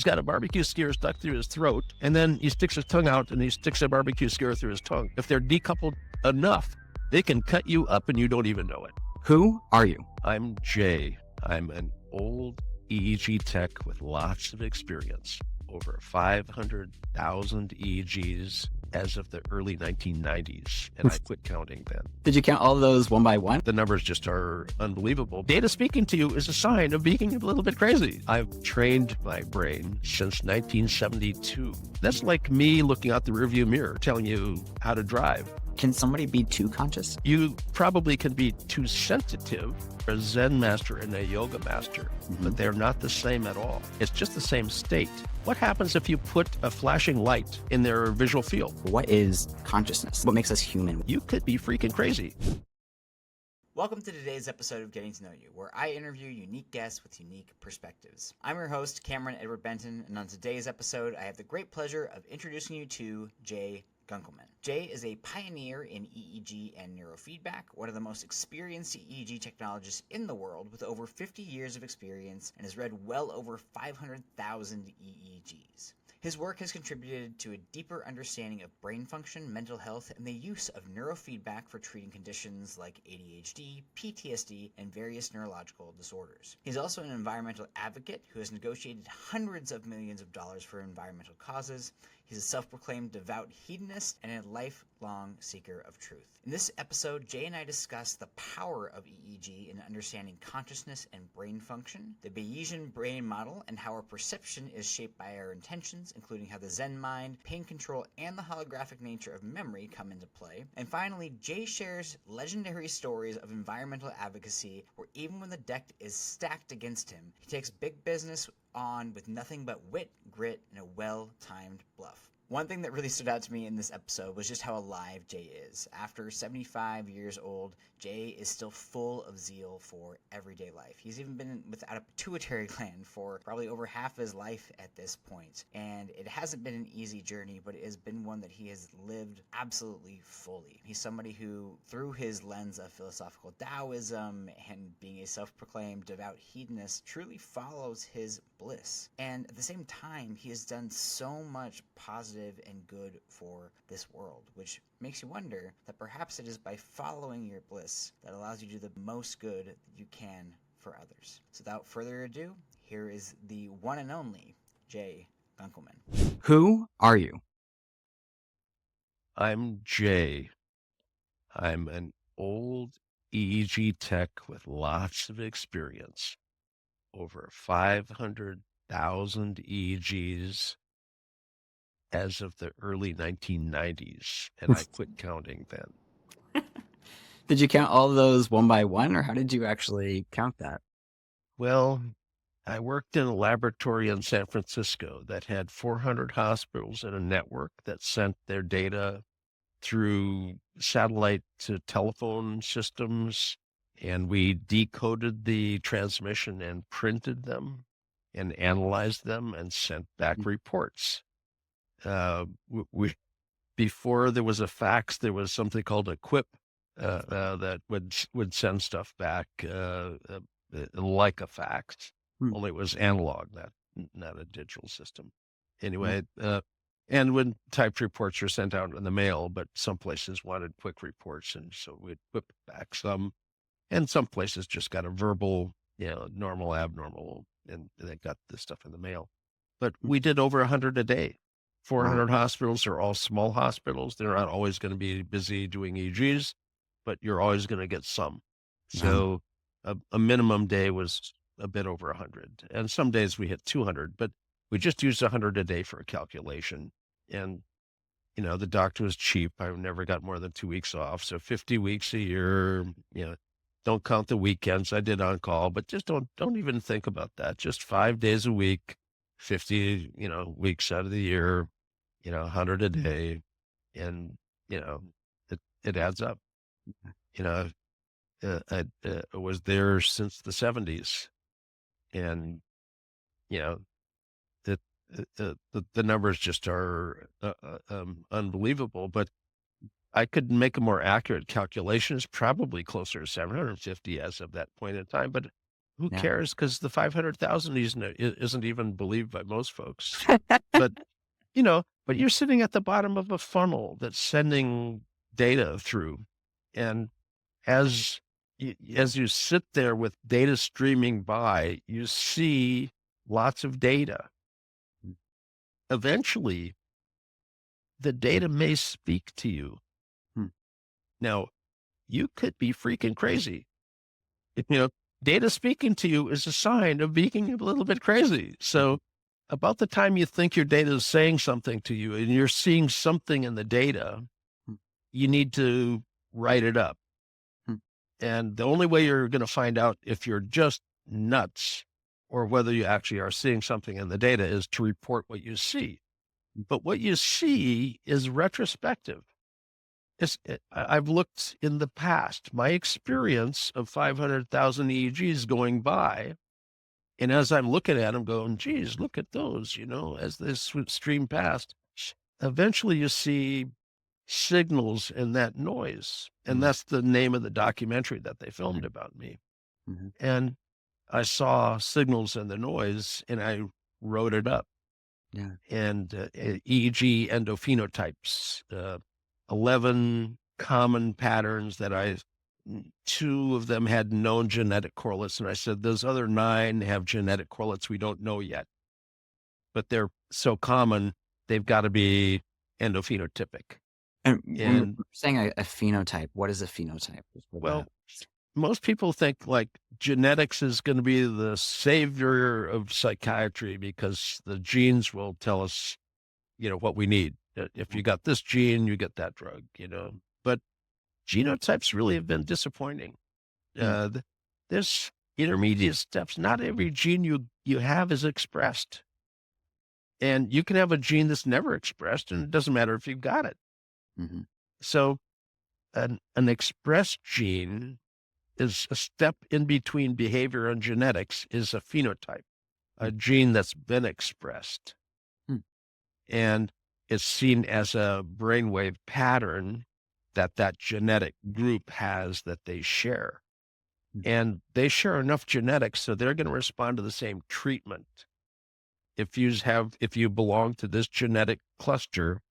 got a barbecue skewer stuck through his throat, and then he sticks his tongue out and he sticks a barbecue skewer through his tongue. If they're decoupled enough, they can cut you up and you don't even know it. Who are you? I'm Jay. I'm an old EEG tech with lots of experience. Over 500,000 EEGs as of the early 1990s, and I quit counting then. Did you count all of those one by one? The numbers just are unbelievable. Data speaking to you is a sign of being a little bit crazy. I've trained my brain since 1972. That's like me looking out the rearview mirror telling you how to drive. Can somebody be too conscious? You probably can be too sensitive. A Zen master and a yoga master, but they're not the same at all. It's just the same state. What happens if you put a flashing light in their visual field? What is consciousness? What makes us human? You could be freaking crazy. Welcome to today's episode of Getting to Know You, where I interview unique guests with unique perspectives. I'm your host, Cameron Edward Benton, and on today's episode, I have the great pleasure of introducing you to Jay Gunkelman. Jay is a pioneer in EEG and neurofeedback, one of the most experienced EEG technologists in the world with over 50 years of experience and has read well over 500,000 EEGs. His work has contributed to a deeper understanding of brain function, mental health, and the use of neurofeedback for treating conditions like ADHD, PTSD, and various neurological disorders. He's also an environmental advocate who has negotiated hundreds of millions of dollars for environmental causes. He's a self-proclaimed devout hedonist and a lifelong seeker of truth. In this episode, Jay and I discuss the power of EEG in understanding consciousness and brain function, the Bayesian brain model, and how our perception is shaped by our intentions, including how the Zen mind, pain control, and the holographic nature of memory come into play. And finally, Jay shares legendary stories of environmental advocacy where even when the deck is stacked against him, he takes big business on with nothing but wit, grit, and a well-timed bluff. One thing that really stood out to me in this episode was just how alive Jay is. After 75 years old, Jay is still full of zeal for everyday life. He's even been without a pituitary gland for probably over half of his life at this point. And it hasn't been an easy journey, but it has been one that he has lived absolutely fully. He's somebody who, through his lens of philosophical Taoism and being a self-proclaimed devout hedonist, truly follows his bliss. And at the same time, he has done so much positive and good for this world, which makes you wonder that perhaps it is by following your bliss that allows you to do the most good that you can for others. So without further ado, here is the one and only Jay Gunkelman. Who are you? I'm Jay. I'm an old EEG tech with lots of experience. Over 500,000 EEGs as of the early 1990s, and I quit counting then. Did you count all of those one by one, or how did you actually count that? Well, I worked in a laboratory in San Francisco that had 400 hospitals in a network that sent their data through satellite to telephone systems, and we decoded the transmission and printed them and analyzed them and sent back reports. Before there was a fax, there was something called a quip that would send stuff back like a fax, only it was analog, not a digital system. Anyway, and when typed reports were sent out in the mail, but some places wanted quick reports, and so we'd whip back some, and some places just got a verbal, normal, abnormal, and they got this stuff in the mail. But we did over 100 a day. 400 hospitals are all small hospitals. They're not always going to be busy doing EEGs, but you're always going to get some. So a minimum day was a bit over 100. And some days we hit 200, but we just used 100 a day for a calculation. And, the doctor was cheap. I never got more than 2 weeks off. So 50 weeks a year, don't count the weekends. I did on call, but just don't even think about that. Just 5 days a week, 50, weeks out of the year, 100 a day. And, it adds up. I was there since the 70s, and the numbers just are unbelievable. But I could make a more accurate calculation. It's probably closer to 750 as of that point in time. But Who Yeah. cares? Because the 500,000 isn't even believed by most folks. But, but you're sitting at the bottom of a funnel that's sending data through. And as you sit there with data streaming by, you see lots of data. Eventually, the data may speak to you. Now, you could be freaking crazy. Data speaking to you is a sign of being a little bit crazy. So about the time you think your data is saying something to you and you're seeing something in the data, you need to write it up. And the only way you're going to find out if you're just nuts or whether you actually are seeing something in the data is to report what you see. But what you see is retrospective. I've looked in the past, my experience of 500,000 EEGs going by, and as I'm looking at them going, geez, look at those, as this stream past, eventually you see signals in that noise. And that's the name of the documentary that they filmed about me. And I saw signals in the noise and I wrote it up. Yeah. And EEG endophenotypes, 11 common patterns that 2 of them had known genetic correlates. And I said, those other 9 have genetic correlates we don't know yet, but they're so common, they've got to be endophenotypic. And when you're saying a phenotype, what is a phenotype? Well, most people think like genetics is going to be the savior of psychiatry because the genes will tell us, what we need. If you got this gene, you get that drug, but genotypes really have been disappointing. There's intermediate steps. Not every gene you have is expressed. And you can have a gene that's never expressed and it doesn't matter if you've got it. So an expressed gene is a step in between behavior and genetics is a phenotype, a gene that's been expressed. And it's seen as a brainwave pattern that genetic group has that they share. And they share enough genetics, so they're going to respond to the same treatment. If you belong to this genetic cluster,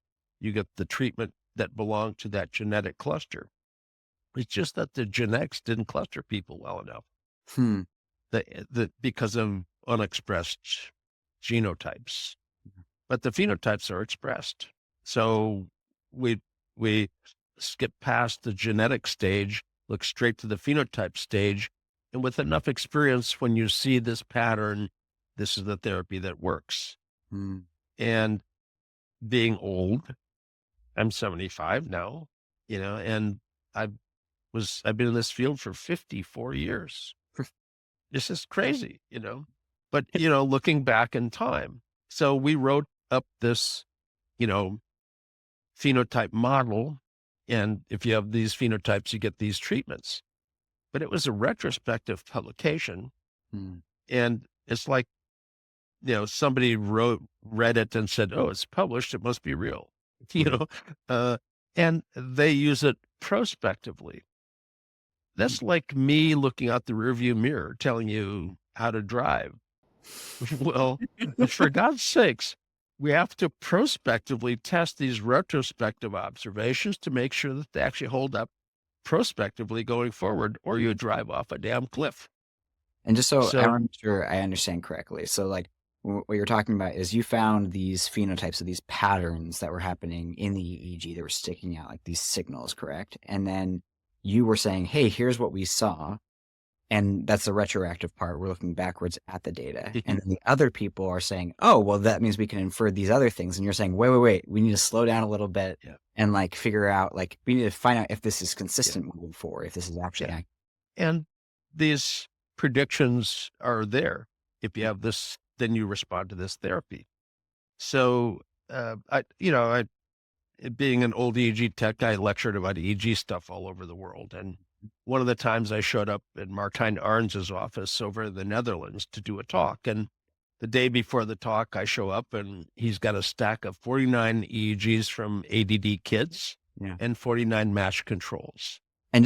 you get the treatment that belong to that genetic cluster. It's just that the genetics didn't cluster people well enough. Because of unexpressed genotypes. But the phenotypes are expressed. So we skip past the genetic stage, look straight to the phenotype stage. And with enough experience, when you see this pattern, this is the therapy that works. And being old, I'm 75 now, and I've been in this field for 54 years. This is crazy, but, looking back in time. So we wrote up this, phenotype model. And if you have these phenotypes, you get these treatments. But it was a retrospective publication. And it's like, somebody read it and said, oh, it's published, it must be real, and they use it prospectively. That's like me looking out the rearview mirror, telling you how to drive. Well, for God's sakes, we have to prospectively test these retrospective observations to make sure that they actually hold up prospectively going forward, or you drive off a damn cliff. And just so I want to make sure I understand correctly. So like what you're talking about is you found these phenotypes of these patterns that were happening in the EEG that were sticking out, like these signals, correct? And then you were saying, hey, here's what we saw. And that's the retroactive part. We're looking backwards at the data. And then the other people are saying, oh, well, that means we can infer these other things. And you're saying, wait, we need to slow down a little bit and like figure out, like, we need to find out if this is consistent moving forward, if this is actually accurate. And these predictions are there. If you have this, then you respond to this therapy. So, being an old EEG tech, I lectured about EEG stuff all over the world. And one of the times I showed up in Martijn Arns's office over in the Netherlands to do a talk. And the day before the talk, I show up and he's got a stack of 49 EEGs from ADD kids and 49 match controls. And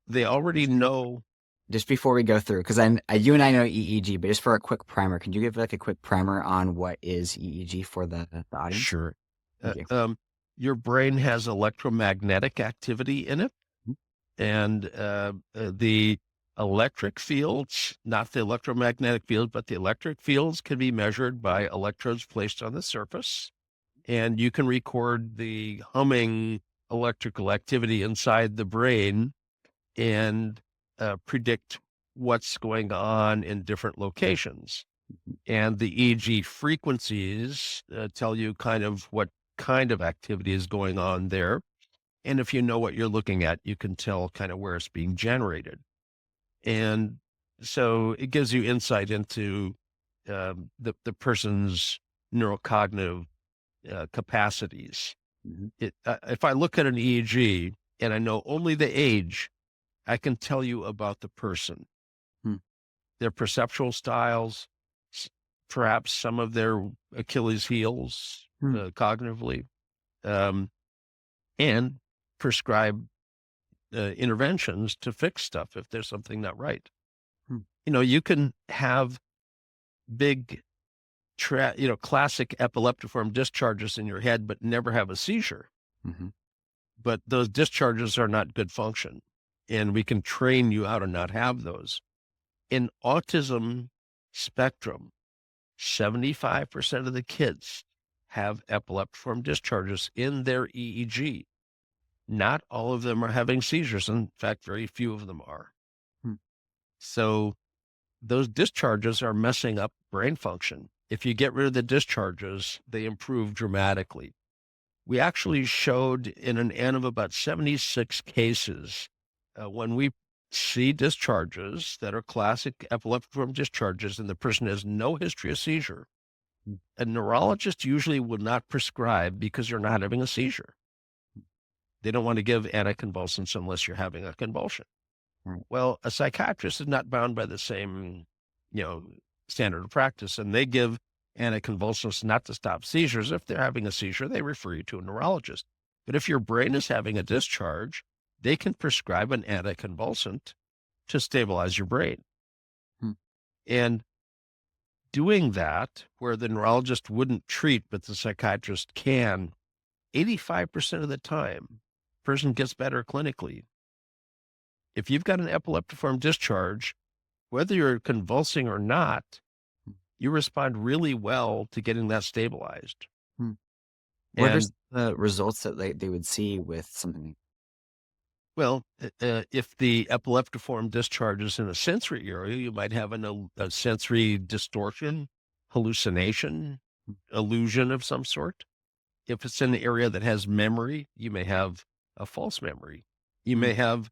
they already know. just before we go through, because you and I know EEG, but just for a quick primer, can you give like a quick primer on what is EEG for the audience? Sure. Thank you. Your brain has electromagnetic activity in it, and the electric fields, not the electromagnetic fields, but the electric fields can be measured by electrodes placed on the surface. And you can record the humming electrical activity inside the brain and predict what's going on in different locations. And the EEG frequencies tell you kind of what kind of activity is going on there. And if you know what you're looking at, you can tell kind of where it's being generated. And so it gives you insight into the person's neurocognitive capacities. If I look at an EEG and I know only the age, I can tell you about the person, their perceptual styles, perhaps some of their Achilles heels cognitively, and prescribe interventions to fix stuff if there's something not right. You can have big, classic epileptiform discharges in your head, but never have a seizure. But those discharges are not good function, and we can train you how to not have those. In autism spectrum, 75% of the kids have epileptiform discharges in their EEG. Not all of them are having seizures. In fact, very few of them are. So those discharges are messing up brain function. If you get rid of the discharges, they improve dramatically. We actually showed in an N of about 76 cases, when we see discharges that are classic epileptiform discharges and the person has no history of seizure, a neurologist usually would not prescribe because you're not having a seizure. They don't want to give anticonvulsants unless you're having a convulsion. Well, a psychiatrist is not bound by the same, standard of practice, and they give anticonvulsants not to stop seizures. If they're having a seizure, they refer you to a neurologist. But if your brain is having a discharge, they can prescribe an anticonvulsant to stabilize your brain. And doing that, where the neurologist wouldn't treat, but the psychiatrist can, 85% of the time, person gets better clinically. If you've got an epileptiform discharge, whether you're convulsing or not, you respond really well to getting that stabilized. What are the results that they would see with something? Well, if the epileptiform discharges in a sensory area, you might have a sensory distortion, hallucination, illusion of some sort. If it's in the area that has memory, you may have a false memory. You may have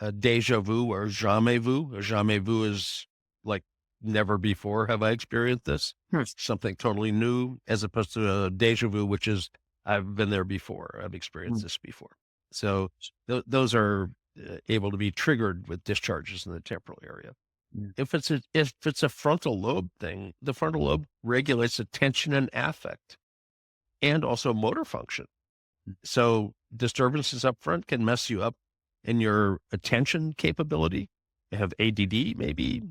a déjà vu or jamais vu. A jamais vu is like never before have I experienced this. Something totally new, as opposed to a déjà vu, which is I've been there before. I've experienced this before. So those are able to be triggered with discharges in the temporal area. If it's a frontal lobe thing, the frontal lobe regulates attention and affect, and also motor function. So disturbances up front can mess you up in your attention capability. You have ADD, maybe,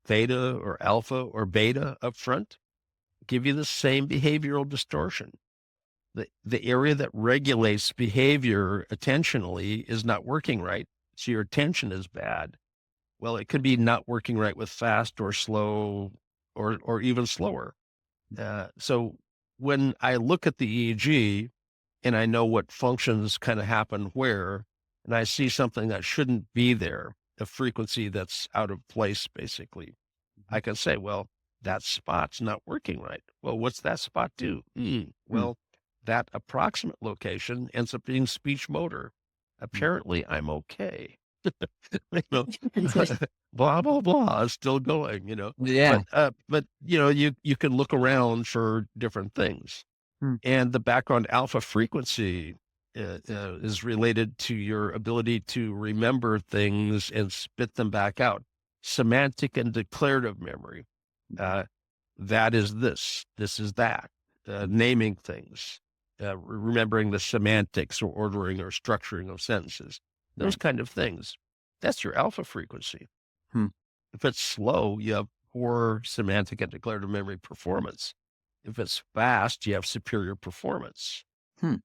theta or alpha or beta up front, give you the same behavioral distortion. The area that regulates behavior attentionally is not working right. So your attention is bad. Well, it could be not working right with fast or slow or even slower. So when I look at the EEG and I know what functions kind of happen where, and I see something that shouldn't be there, a frequency that's out of place, basically, I can say, well, that spot's not working right. Well, what's that spot do? Well, that approximate location ends up being speech motor. Apparently, I'm okay. Blah, blah, blah, is still going, Yeah. But you can look around for different things. And the background alpha frequency is related to your ability to remember things and spit them back out. Semantic and declarative memory. That is this is that. Naming things, remembering the semantics or ordering or structuring of sentences, those kind of things. That's your alpha frequency. Hmm. If it's slow, you have poor semantic and declarative memory performance. If it's fast, you have superior performance. Hmm.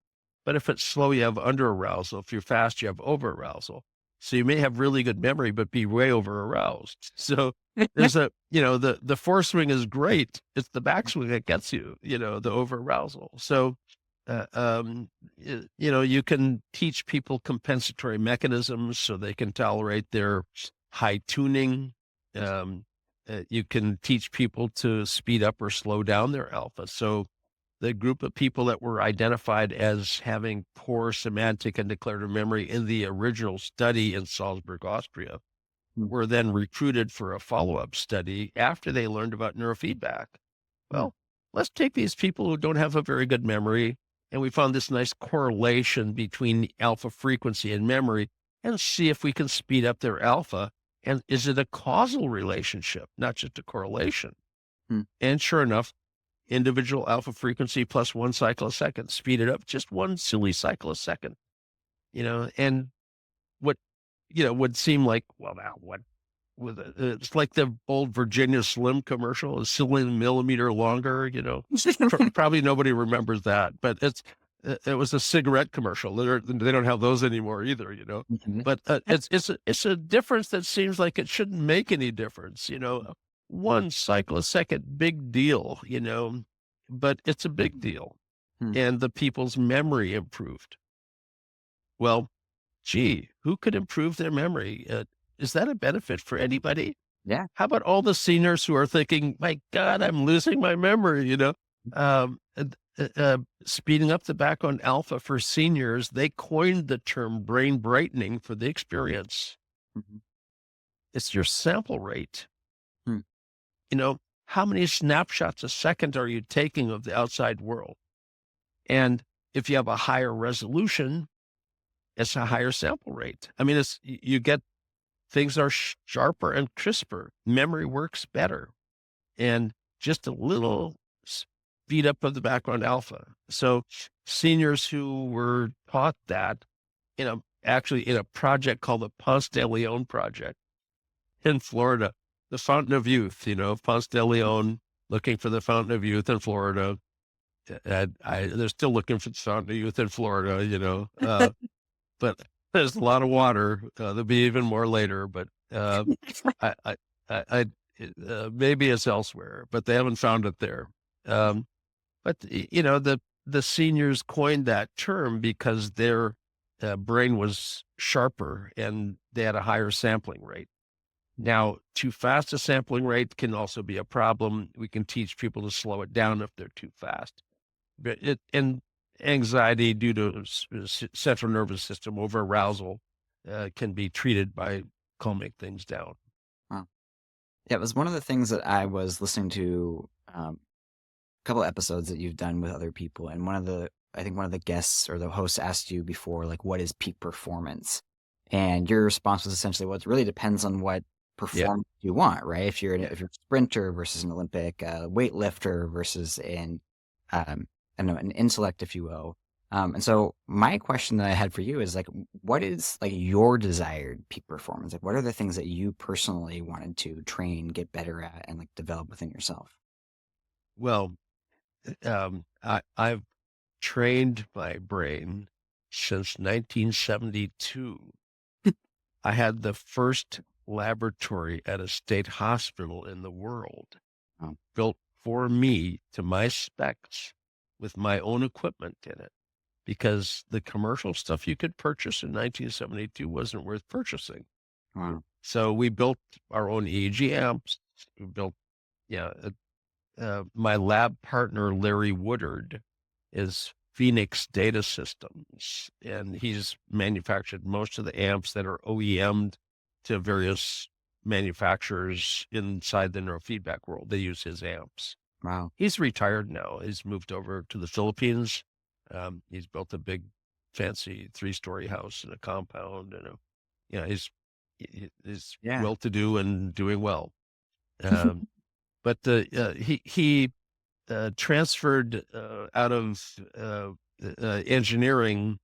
But if it's slow, you have underarousal. If you're fast, you have overarousal. So you may have really good memory, but be way overaroused. So there's the foreswing is great. It's the backswing that gets you, the overarousal. So, you can teach people compensatory mechanisms so they can tolerate their high tuning. You can teach people to speed up or slow down their alpha. So the group of people that were identified as having poor semantic and declarative memory in the original study in Salzburg, Austria, were then recruited for a follow-up study after they learned about neurofeedback. Well, let's take these people who don't have a very good memory, and we found this nice correlation between alpha frequency and memory, and see if we can speed up their alpha. And is it a causal relationship, not just a correlation? And sure enough, individual alpha frequency plus 1 cycle a second, speed it up just 1 silly cycle a second, and what, would seem like, well, now what, it's like the old Virginia Slim commercial, a silly millimeter longer, probably nobody remembers that, but it was a cigarette commercial. They don't have those anymore either, but it's a difference that seems like it shouldn't make any difference, 1 cycle a second, big deal, but it's a big deal. And the people's memory improved. Well, gee, who could improve their memory? Is that a benefit for anybody? Yeah. How about all the seniors who are thinking, my God, I'm losing my memory, speeding up the background alpha for seniors, they coined the term brain brightening for the experience. It's your sample rate. How many snapshots a second are you taking of the outside world? And if you have a higher resolution, it's a higher sample rate. I mean, you get things are sharper and crisper. Memory works better. And just a little speed up of the background alpha. So seniors who were taught that, actually in a project called the Ponce de Leon Project in Florida, the Fountain of Youth, Ponce de Leon, looking for the Fountain of Youth in Florida. They're still looking for the Fountain of Youth in Florida, but there's a lot of water. There'll be even more later, but maybe it's elsewhere, but they haven't found it there. But the seniors coined that term because their brain was sharper and they had a higher sampling rate. Now, too fast a sampling rate can also be a problem. We can teach people to slow it down if they're too fast. But and anxiety due to central nervous system overarousal can be treated by calming things down. Wow. Yeah, it was one of the things that I was listening to a couple of episodes that you've done with other people, and I think one of the guests or the hosts asked you before, like, what is peak performance? And your response was essentially, well, it really depends on what performance you want, right? If you're a sprinter versus an Olympic weightlifter versus an intellect, if you will. And so my question that I had for you is, like, what is like your desired peak performance? Like, what are the things that you personally wanted to train, get better at, and like develop within yourself? Well, I've trained my brain since 1972. I had the first laboratory at a state hospital in the world built for me to my specs with my own equipment in it, because the commercial stuff you could purchase in 1972 wasn't worth purchasing. Wow. So we built our own EEG amps. We built, my lab partner, Larry Woodard, is Phoenix Data Systems, and he's manufactured most of the amps that are OEM'd to various manufacturers inside the neurofeedback world. They use his amps. Wow. He's retired now. He's moved over to the Philippines. He's built a big, fancy 3-story house and a compound, and he's well-to-do and doing well. But he transferred out of engineering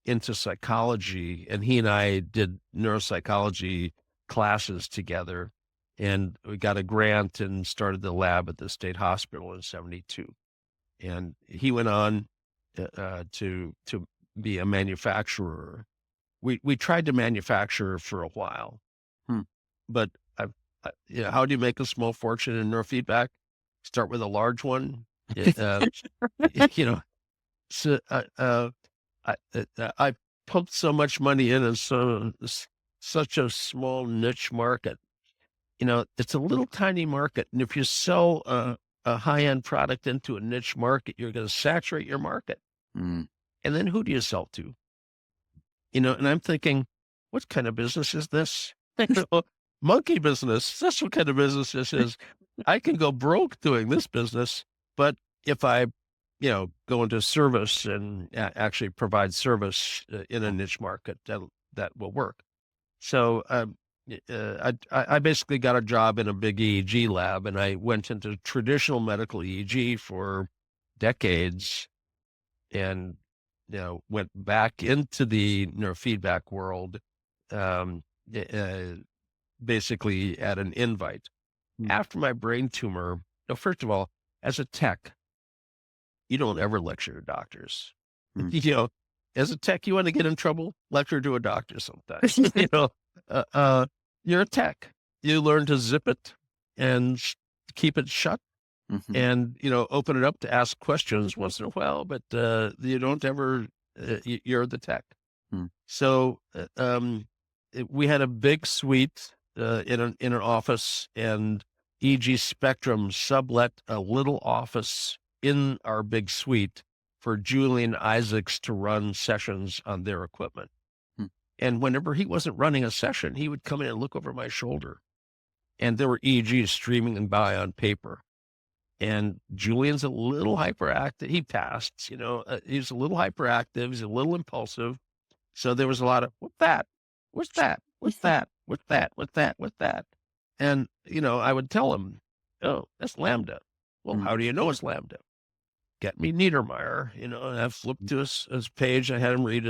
into psychology, and he and I did neuropsychology classes together, and we got a grant and started the lab at the state hospital in 72. And he went on to be a manufacturer. We tried to manufacture for a while, but how do you make a small fortune in neurofeedback? Start with a large one. You know, so I pumped so much money in such a small niche market. It's a little tiny market, and if you sell a high-end product into a niche market, you're going to saturate your market. And then who do you sell to? And I'm thinking, what kind of business is this? Monkey business. That's what kind of business this is. I can go broke doing this business, but if I, go into service and actually provide service in a niche market, that will work. So I basically got a job in a big EEG lab, and I went into traditional medical EEG for decades, and went back into the neurofeedback world, basically at an invite. After my brain tumor, first of all, as a tech, you don't ever lecture to doctors. As a tech, you want to get in trouble, lecture to a doctor sometimes. You're a tech. You learn to zip it and keep it shut, and open it up to ask questions once in a while, but you don't ever. You're the tech. So we had a big suite in an office, and EEG Spectrum sublet a little office in our big suite for Julian Isaacs to run sessions on their equipment. And whenever he wasn't running a session, he would come in and look over my shoulder, and there were EEGs streaming by on paper. And Julian's a little hyperactive. He passed, he's a little hyperactive. He's a little impulsive. So there was a lot of, what's that? What's that? What's that? What's that? What's that? What's that? And, I would tell him, oh, that's lambda. Well, how do you know it's lambda? Get me Niedermeyer, and I flipped to his page. I had him read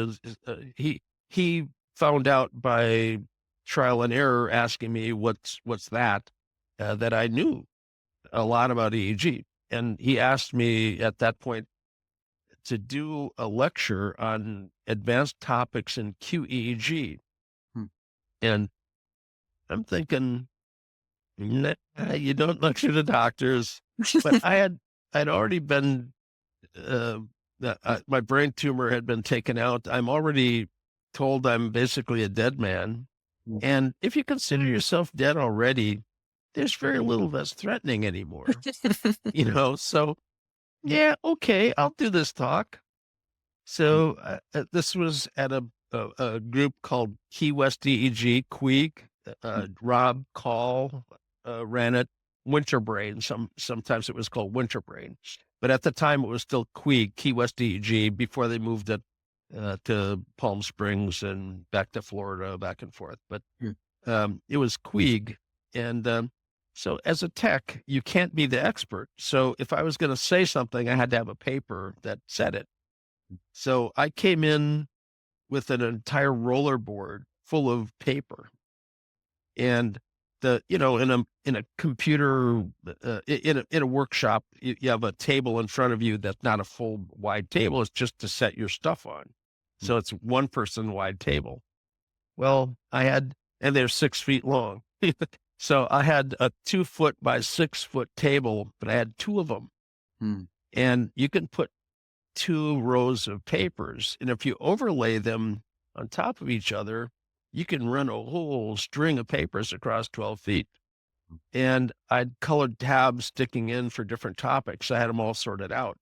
he found out by trial and error, asking me what's that I knew a lot about EEG. And he asked me at that point to do a lecture on advanced topics in QEEG. And I'm thinking, nah, you don't lecture to doctors. But I'd already been, my brain tumor had been taken out. I'm already told I'm basically a dead man. And if you consider yourself dead already, there's very little that's threatening anymore. So yeah, okay, I'll do this talk. So this was at a group called Key West EEG, Queeg. Rob Call ran it. Winterbrain. Sometimes it was called Winterbrain, but at the time it was still Queeg, Key West EEG, before they moved it to Palm Springs and back to Florida, back and forth. But it was Queeg, and so as a tech, you can't be the expert. So if I was going to say something, I had to have a paper that said it. So I came in with an entire roller board full of paper, and in a computer, in a workshop, you have a table in front of you that's not a full wide table. It's just to set your stuff on. So it's one person wide table. Well, and they're 6 feet long. So I had a 2 foot by 6 foot table, but I had two of them. And you can put 2 rows of papers, and if you overlay them on top of each other, you can run a whole string of papers across 12 feet. And I'd colored tabs sticking in for different topics. I had them all sorted out.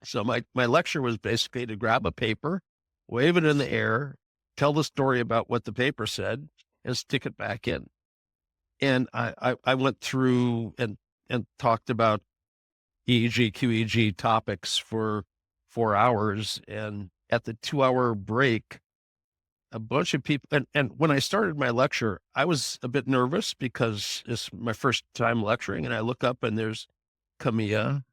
So my lecture was basically to grab a paper, wave it in the air, tell the story about what the paper said, and stick it back in. And I went through and talked about EEG, QEEG topics for 4 hours. And at the 2-hour break, a bunch of people, and when I started my lecture, I was a bit nervous because it's my first time lecturing, and I look up and there's Camilla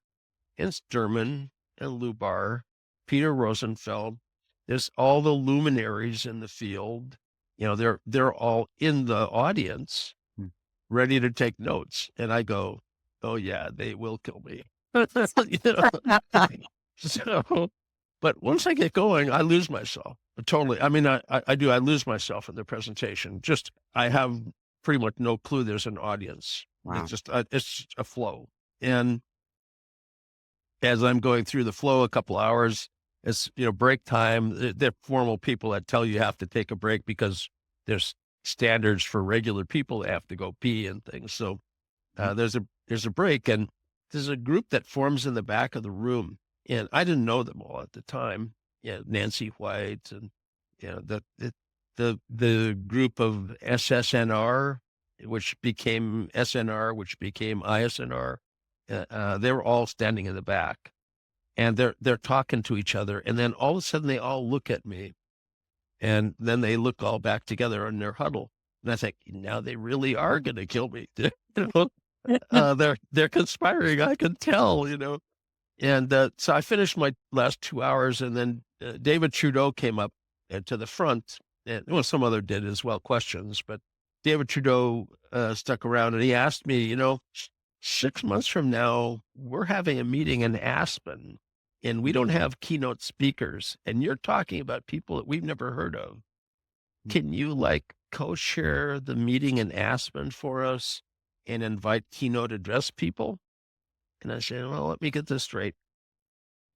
and Sturman and Lubar, Peter Rosenfeld, there's all the luminaries in the field. They're all in the audience, ready to take notes. And I go, oh yeah, they will kill me. So, but once I get going, I lose myself totally. I mean, I do. I lose myself in the presentation. Just I have pretty much no clue there's an audience. Wow. It's a flow. And as I'm going through the flow, a couple hours, it's break time. They're formal people that tell you have to take a break because there's standards for regular people that have to go pee and things. So there's a break, and there's a group that forms in the back of the room, and I didn't know them all at the time. Yeah, Nancy White, and the group of SSNR, which became SNR, which became ISNR. They were all standing in the back, and they're talking to each other, and then all of a sudden they all look at me, and then they look all back together in their huddle, and I think, now they really are going to kill me. They're conspiring. I can tell, And so I finished my last 2 hours, and then David Trudeau came up to the front, and some other did as well, questions, but David Trudeau stuck around, and he asked me, 6 months from now, we're having a meeting in Aspen, and we don't have keynote speakers, and you're talking about people that we've never heard of. Can you co-chair the meeting in Aspen for us and invite keynote address people? And I said, well, let me get this straight.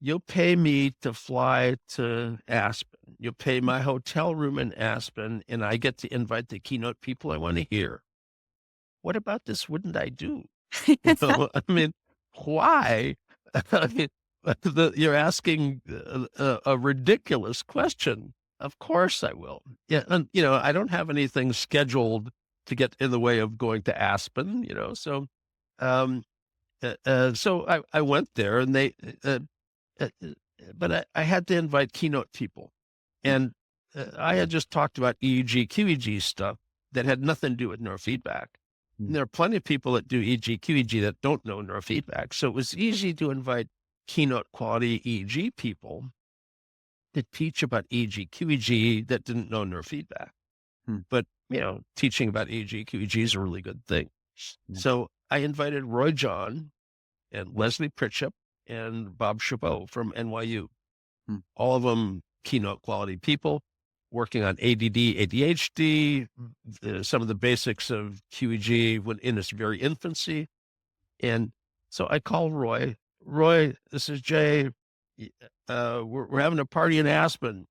You'll pay me to fly to Aspen. You'll pay my hotel room in Aspen, and I get to invite the keynote people I want to hear. What about this wouldn't I do? I mean, why? I mean, you're asking a ridiculous question. Of course I will. Yeah, and I don't have anything scheduled to get in the way of going to Aspen. So, so I went there, and they, but I had to invite keynote people, and I had just talked about EEG, QEG stuff that had nothing to do with neurofeedback. And there are plenty of people that do EEG, QEG that don't know neurofeedback. So it was easy to invite keynote quality EEG people to teach about EEG, QEG that didn't know neurofeedback. But, teaching about EEG, QEG is a really good thing. So I invited Roy John and Leslie Pritchett and Bob Chabot from NYU. All of them keynote quality people working on ADD, ADHD, some of the basics of QEG in its very infancy. And so I called Roy. Roy, this is Jay. We're having a party in Aspen.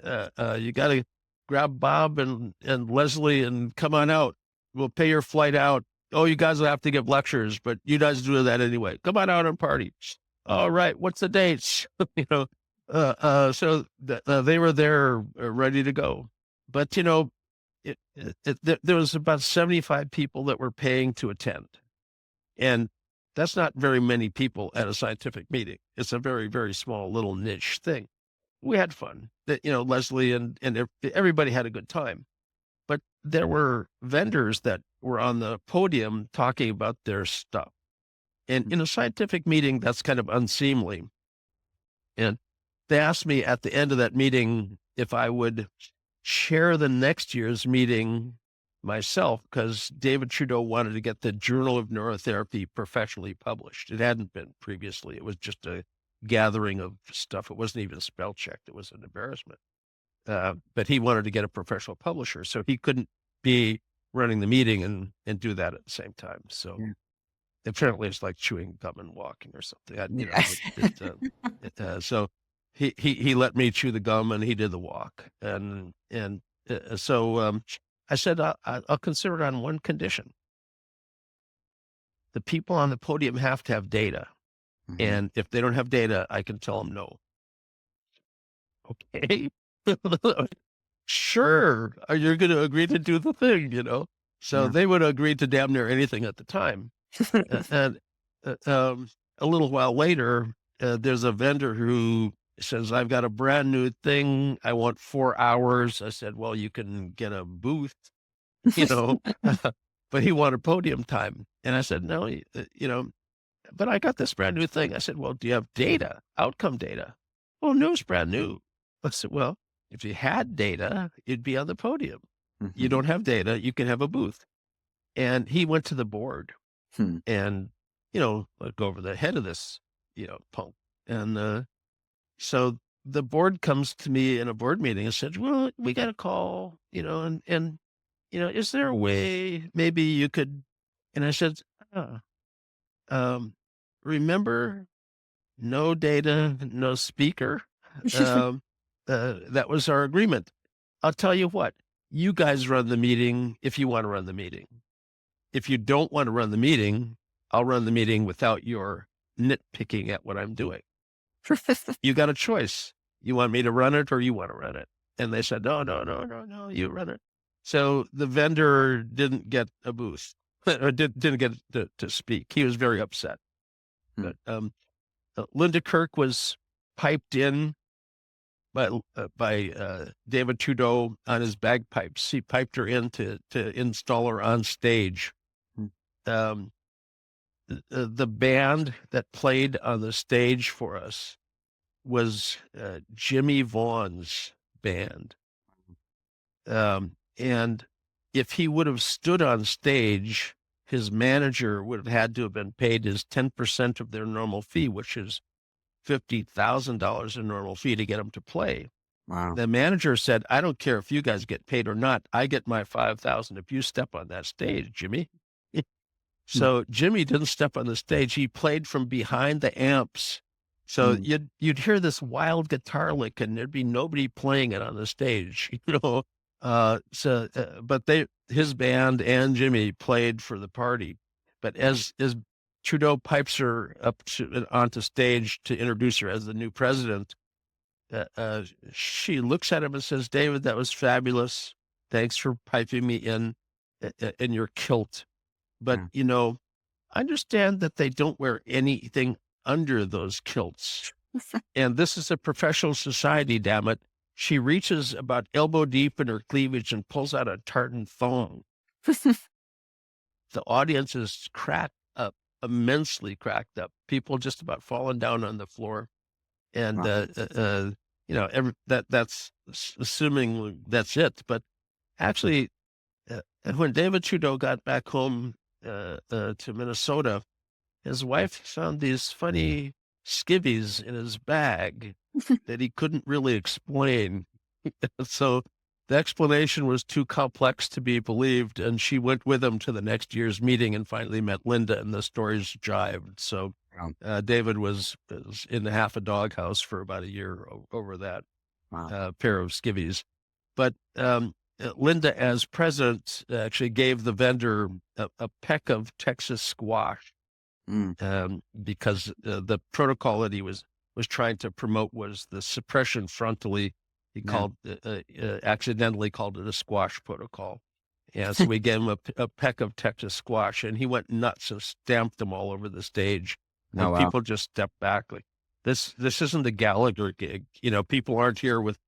You got to grab Bob and Leslie and come on out. We'll pay your flight out. Oh, you guys will have to give lectures, but you guys do that anyway. Come on out and party. All right. What's the dates? So they were there ready to go. But, there was about 75 people that were paying to attend. And that's not very many people at a scientific meeting. It's a very, very small little niche thing. We had fun. Leslie and everybody had a good time. But there were vendors that were on the podium talking about their stuff. And in a scientific meeting, that's kind of unseemly. And they asked me at the end of that meeting if I would chair the next year's meeting myself, because David Trudeau wanted to get the Journal of Neurotherapy professionally published. It hadn't been previously. It was just a gathering of stuff. It wasn't even spell checked. It was an embarrassment. But he wanted to get a professional publisher, so he couldn't be running the meeting and do that at the same time. So apparently it's like chewing gum and walking or something. So he let me chew the gum and he did the walk. And so I said, I'll consider it on one condition. The people on the podium have to have data. And if they don't have data, I can tell them no. Okay. Sure. You're going to agree to do the thing, So they would agree to damn near anything at the time. And a little while later, there's a vendor who says, I've got a brand new thing. I want 4 hours. I said, well, you can get a booth, but he wanted podium time. And I said, no, but I got this brand new thing. I said, well, do you have data, outcome data? Well, no, it's brand new. I said, well, If you had data, you'd be on the podium. You Mhm. don't have data, you can have a booth. And he went to the board and, go over the head of this, punk. And so the board comes to me in a board meeting and said, well, we got a call, and is there a way maybe you could? And I said, remember, no data, no speaker. That was our agreement. I'll tell you what, you guys run the meeting if you want to run the meeting. If you don't want to run the meeting, I'll run the meeting without your nitpicking at what I'm doing. You got a choice. You want me to run it or you want to run it? And they said, no, you run it. So the vendor didn't get a booth or didn't get to speak. He was very upset. But Linda Kirk was piped in by David Trudeau on his bagpipes. He piped her in to install her on stage. The band that played on the stage for us was Jimmy Vaughan's band. And if he would have stood on stage, his manager would have had to have been paid his 10% of their normal fee, which is $50,000 in normal fee to get him to play. Wow. The manager said, I don't care if you guys get paid or not. I get my $5,000 if you step on that stage, Jimmy. So Jimmy didn't step on the stage. He played from behind the amps. So you'd hear this wild guitar lick and there'd be nobody playing it on the stage, but his band and Jimmy played for the party. But as Trudeau pipes her up onto stage to introduce her as the new president, she looks at him and says, David, that was fabulous. Thanks for piping me in your kilt. But, I understand that they don't wear anything under those kilts. And this is a professional society, damn it. She reaches about elbow deep in her cleavage and pulls out a tartan thong. The audience is cracked up, immensely cracked up. People just about falling down on the floor. And, that's assuming that's it. But actually, when David Trudeau got back home to Minnesota, his wife found these funny skivvies in his bag that he couldn't really explain. So the explanation was too complex to be believed, and she went with him to the next year's meeting and finally met Linda, and the stories jived. So David was in half a doghouse for about a year over that pair of skivvies. But Linda, as president, actually gave the vendor a peck of Texas squash because the protocol that he was trying to promote was the suppression frontally. He accidentally called it a squash protocol. Yeah, so we gave him a peck of Texas squash, and he went nuts and stamped them all over the stage. And people just stepped back like, this isn't a Gallagher gig. People aren't here with,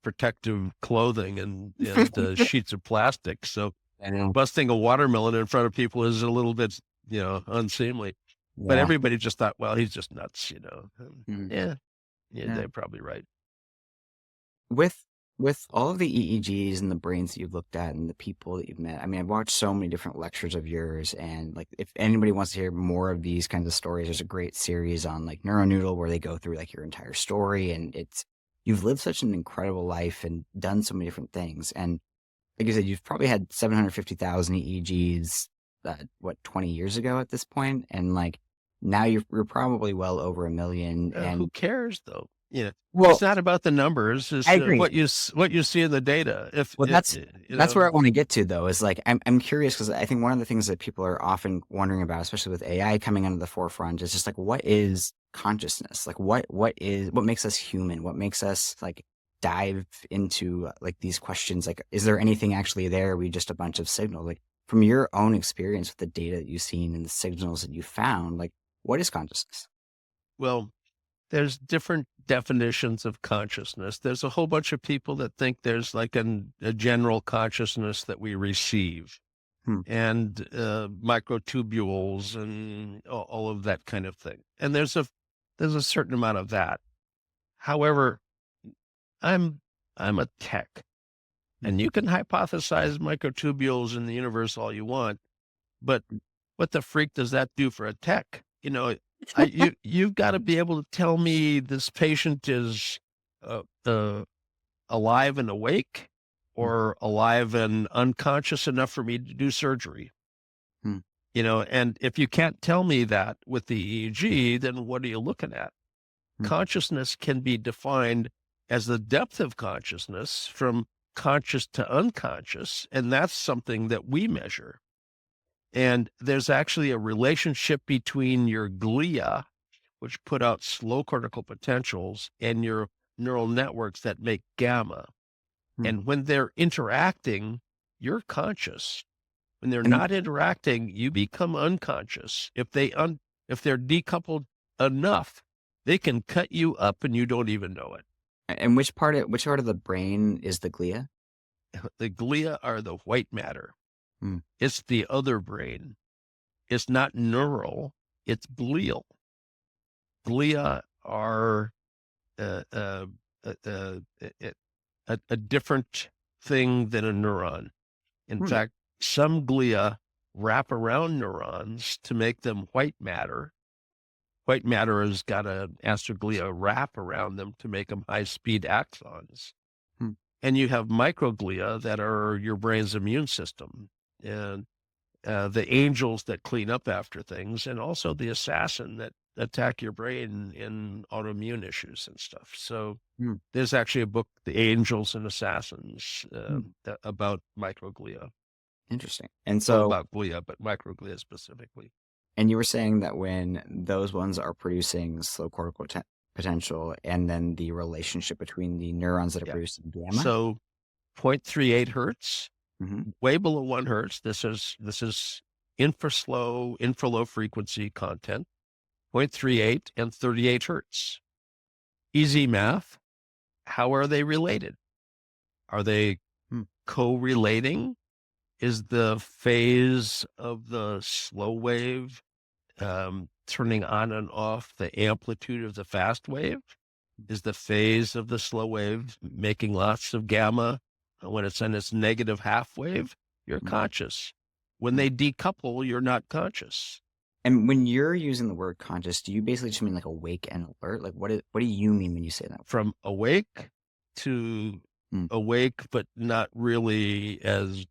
protective clothing and sheets of plastic. So busting a watermelon in front of people is a little bit, unseemly. Yeah. But everybody just thought, well, he's just nuts, Yeah, they're probably right. With all of the EEGs and the brains that you've looked at and the people that you've met, I mean, I've watched so many different lectures of yours, and like, if anybody wants to hear more of these kinds of stories, there's a great series on like Neuronoodle where they go through like your entire story, and you've lived such an incredible life and done so many different things. And like you said, you've probably had 750,000 EEGs, 20 years ago at this point, and like now you're probably well over 1 million. And who cares though? Well, it's not about the numbers. It's I agree. What you see in the data. That's where I want to get to, though, is like I'm curious, because I think one of the things that people are often wondering about, especially with AI coming into the forefront, is just like, what is consciousness? Like, what makes us human? What makes us like dive into like these questions? Like, is there anything actually there? Are we just a bunch of signals? Like, from your own experience with the data that you've seen and the signals that you found, like, what is consciousness? Well, there's different definitions of consciousness. There's a whole bunch of people that think there's like a general consciousness that we receive, and microtubules and all of that kind of thing. And there's a certain amount of that. However, I'm a tech, and you can hypothesize microtubules in the universe all you want, but what the freak does that do for a tech? You've got to be able to tell me this patient is alive and awake, or alive and unconscious enough for me to do surgery. And if you can't tell me that with the EEG, then what are you looking at? Consciousness can be defined as the depth of consciousness from conscious to unconscious, and that's something that we measure. And there's actually a relationship between your glia, which put out slow cortical potentials, and your neural networks that make gamma. And when they're interacting, you're conscious. When they're not interacting, you become unconscious. If they're decoupled enough, they can cut you up and you don't even know it. And which part of the brain is the glia? The glia are the white matter. It's the other brain. It's not neural, it's glial. Glia are a different thing than a neuron. In fact, some glia wrap around neurons to make them white matter. White matter has got an astroglia wrap around them to make them high-speed axons. And you have microglia that are your brain's immune system, and the angels that clean up after things, and also the assassin that attack your brain in autoimmune issues and stuff. So there's actually a book, The Angels and Assassins, about microglia. Interesting. And so about glia, but microglia specifically. And you were saying that when those ones are producing slow cortical potential, and then the relationship between the neurons that are producing gamma. So 0.38 hertz, way below 1 hertz. This is infra-slow, infra-low frequency content. 0.38 and 38 hertz. Easy math. How are they related? Are they correlating? Is the phase of the slow wave turning on and off the amplitude of the fast wave? Is the phase of the slow wave making lots of gamma when it's in its negative half wave? You're conscious. When they decouple, you're not conscious. And when you're using the word conscious, do you basically just mean like awake and alert? Like what do you mean when you say that? From awake to awake, but not really as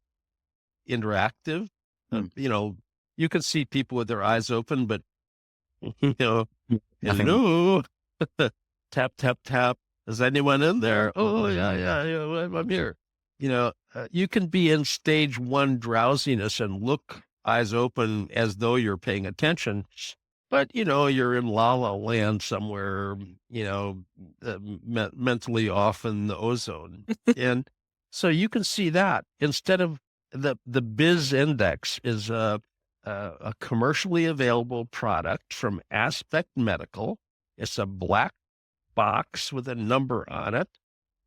interactive. You can see people with their eyes open, but hello, tap, tap, tap. Is anyone in there? Oh, yeah, I'm here. You can be in stage 1 drowsiness and look eyes open as though you're paying attention, but you're in la la land somewhere, mentally off in the ozone. And so you can see that instead of the Biz Index is a commercially available product from Aspect Medical. It's a black box with a number on it,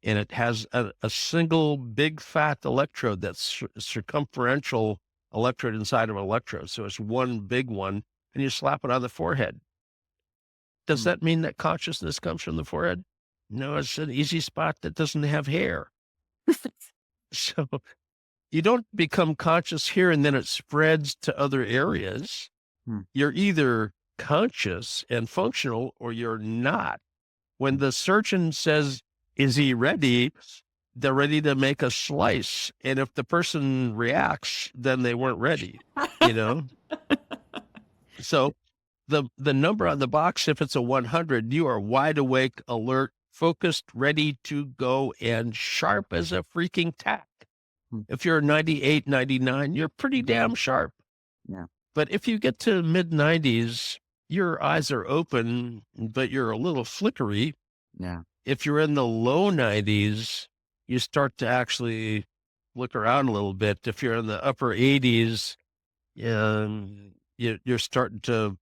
and it has a single big fat electrode that's circumferential electrode inside of an electrode. So it's one big one, and you slap it on the forehead. Does that mean that consciousness comes from the forehead? No, it's an easy spot that doesn't have hair. So you don't become conscious here and then it spreads to other areas. You're either conscious and functional or you're not. When the surgeon says, is he ready? They're ready to make a slice. And if the person reacts, then they weren't ready, So the number on the box, if it's a 100, you are wide awake, alert, focused, ready to go, and sharp as a freaking tack. If you're 98, 99, you're pretty damn sharp. Yeah. But if you get to mid-90s, your eyes are open, but you're a little flickery. Yeah. If you're in the low 90s, you start to actually look around a little bit. If you're in the upper 80s, you're starting to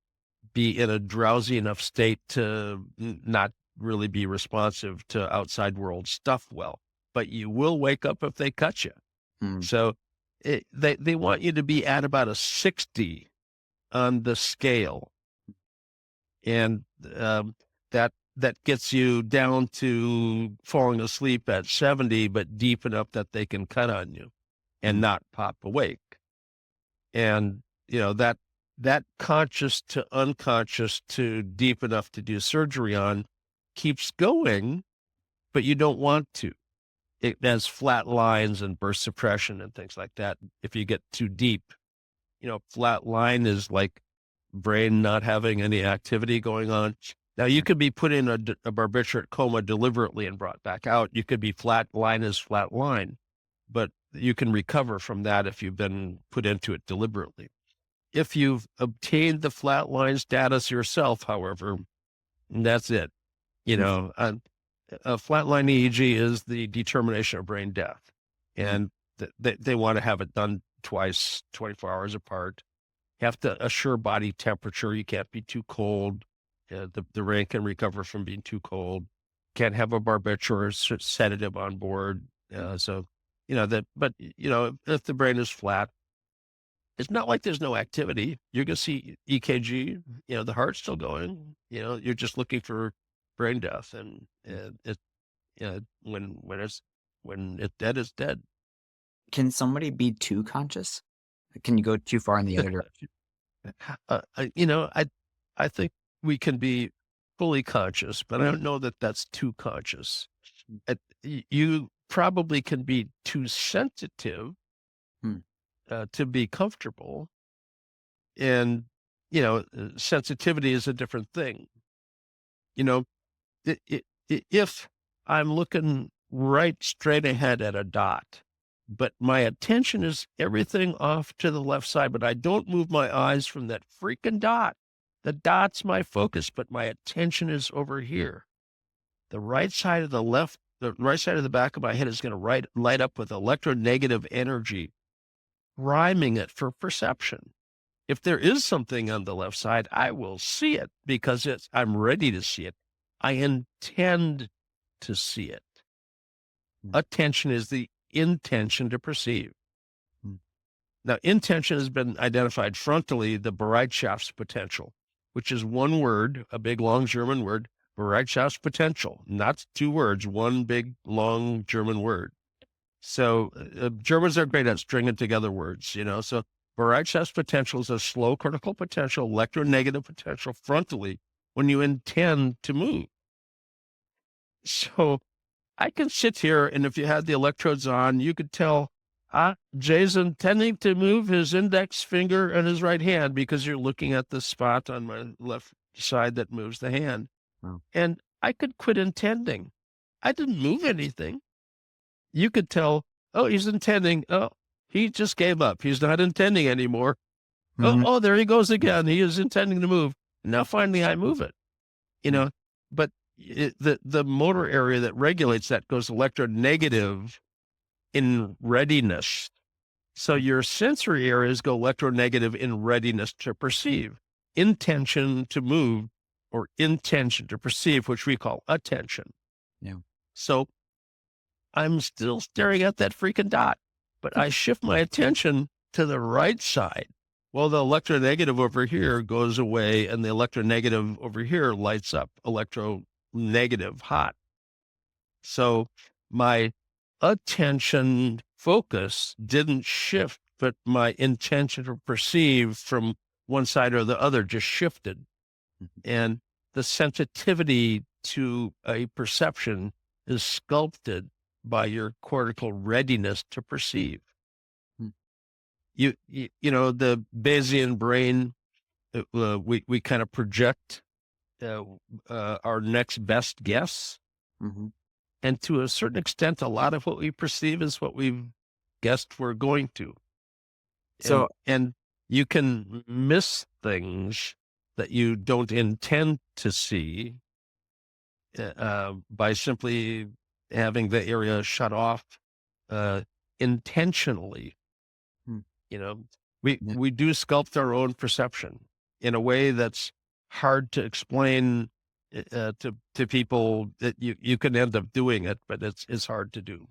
be in a drowsy enough state to not really be responsive to outside world stuff well. But you will wake up if they cut you. So they want you to be at about a 60 on the scale. And that that gets you down to falling asleep at 70, but deep enough that they can cut on you and not pop awake. And, that conscious to unconscious to deep enough to do surgery on keeps going, but you don't want to. It has flat lines and burst suppression and things like that. If you get too deep, flat line is like brain not having any activity going on. Now, you could be put in a barbiturate coma deliberately and brought back out. You could be flat line is flat line, but you can recover from that if you've been put into it deliberately. If you've obtained the flat line status yourself, however, that's it. A flatline EEG is the determination of brain death, and they want to have it done twice, 24 hours apart. You have to assure body temperature. You can't be too cold. The brain can recover from being too cold. Can't have a barbiturate sedative on board. But if the brain is flat, it's not like there's no activity. You're going to see EKG, the heart's still going, you're just looking for brain death. And when it's dead, it's dead. Can somebody be too conscious? Can you go too far in the other direction? I think we can be fully conscious, but I don't know that that's too conscious. You probably can be too sensitive to be comfortable. And, sensitivity is a different thing. If I'm looking right straight ahead at a dot, but my attention is everything off to the left side, but I don't move my eyes from that freaking dot. The dot's my focus, but my attention is over here. The right side of the back of my head is going to light up with electronegative energy, priming it for perception. If there is something on the left side, I will see it because I'm ready to see it. I intend to see it. Attention is the intention to perceive. Now, intention has been identified frontally, the Bereitschaft's potential, which is one word, a big, long German word, Bereitschaft's potential, not two words, one big, long German word. So Germans are great at stringing together words, so Bereitschaft's potential is a slow critical potential, electronegative potential frontally when you intend to move. So I can sit here, and if you had the electrodes on, you could tell Jay's intending to move his index finger and his right hand because you're looking at the spot on my left side that moves the hand. Wow. And I could quit intending. I didn't move anything. You could tell, he's intending. Oh, he just gave up. He's not intending anymore. Oh, there he goes again. He is intending to move. Now, finally, I move it. But the motor area that regulates that goes electronegative in readiness. So your sensory areas go electronegative in readiness to perceive, intention to move, or intention to perceive, which we call attention. Yeah. So I'm still staring at that freaking dot, but I shift my attention to the right side. Well, the electronegative over here goes away, and the electronegative over here lights up electronegative hot. So my attention focus didn't shift, but my intention to perceive from one side or the other just shifted. And the sensitivity to a perception is sculpted by your cortical readiness to perceive. The Bayesian brain, we kind of project our next best guess. And to a certain extent, a lot of what we perceive is what we've guessed we're going to. And you can miss things that you don't intend to see by simply having the area shut off intentionally. We do sculpt our own perception in a way that's hard to explain to people. That you can end up doing it, but it's hard to do.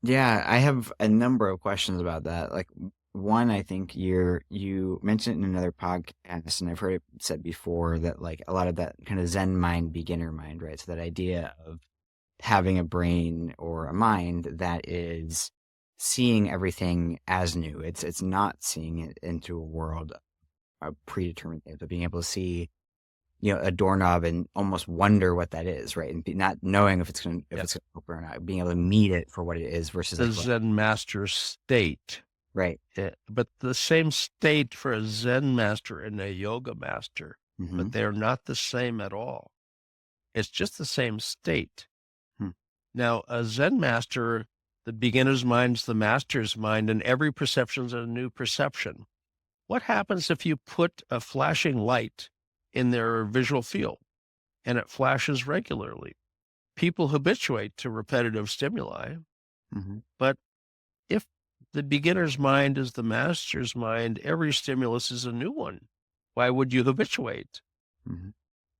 Yeah, I have a number of questions about that. Like, one, I think you mentioned in another podcast, and I've heard it said before, that like a lot of that kind of Zen mind, beginner mind, right? So that idea of having a brain or a mind that is seeing everything as new. It's not seeing it into a world of predetermined things, but being able to see, a doorknob and almost wonder what that is, right? And not knowing if it's gonna open or not, being able to meet it for what it is versus The like Zen master state. right. But the same state for a Zen master and a yoga master, but they're not the same at all. It's just the same state. Now, a Zen master, the beginner's mind's the master's mind, and every perception's a new perception. What happens if you put a flashing light in their visual field and it flashes regularly? People habituate to repetitive stimuli, but if the beginner's mind is the master's mind, every stimulus is a new one. Why would you habituate?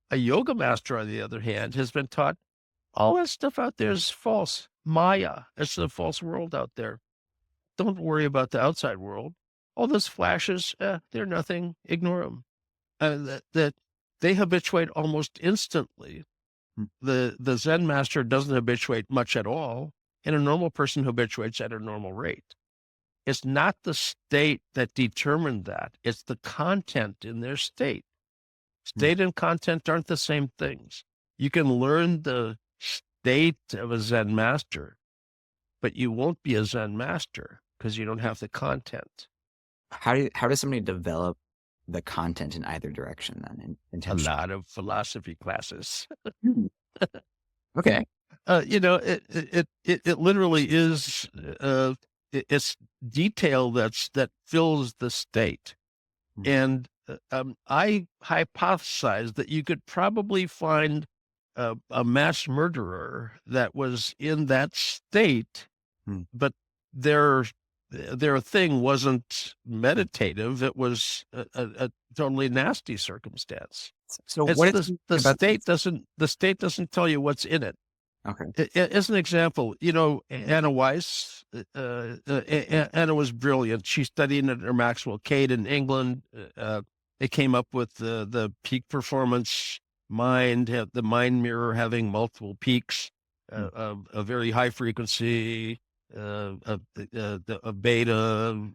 A yoga master, on the other hand, has been taught all that stuff out there is false. Maya, it's a false world out there. Don't worry about the outside world. All those flashes, they're nothing. Ignore them. That they habituate almost instantly. The Zen master doesn't habituate much at all, and a normal person habituates at a normal rate. It's not the state that determined that. It's the content in their state. State and content aren't the same things. You can learn the state of a Zen master, but you won't be a Zen master because you don't have the content. How does somebody develop the content in either direction then? A lot of philosophy classes. Okay. It literally is. It's detail that fills the state, and I hypothesized that you could probably find a mass murderer that was in that state, but their thing wasn't meditative. It was a totally nasty circumstance. So the state doesn't tell you what's in it. Okay. As an example, Anna Weiss, Anna was brilliant. She studied under Maxwell Cade in England. They came up with the peak performance mind, the mind mirror having multiple peaks, a very high frequency, a beta,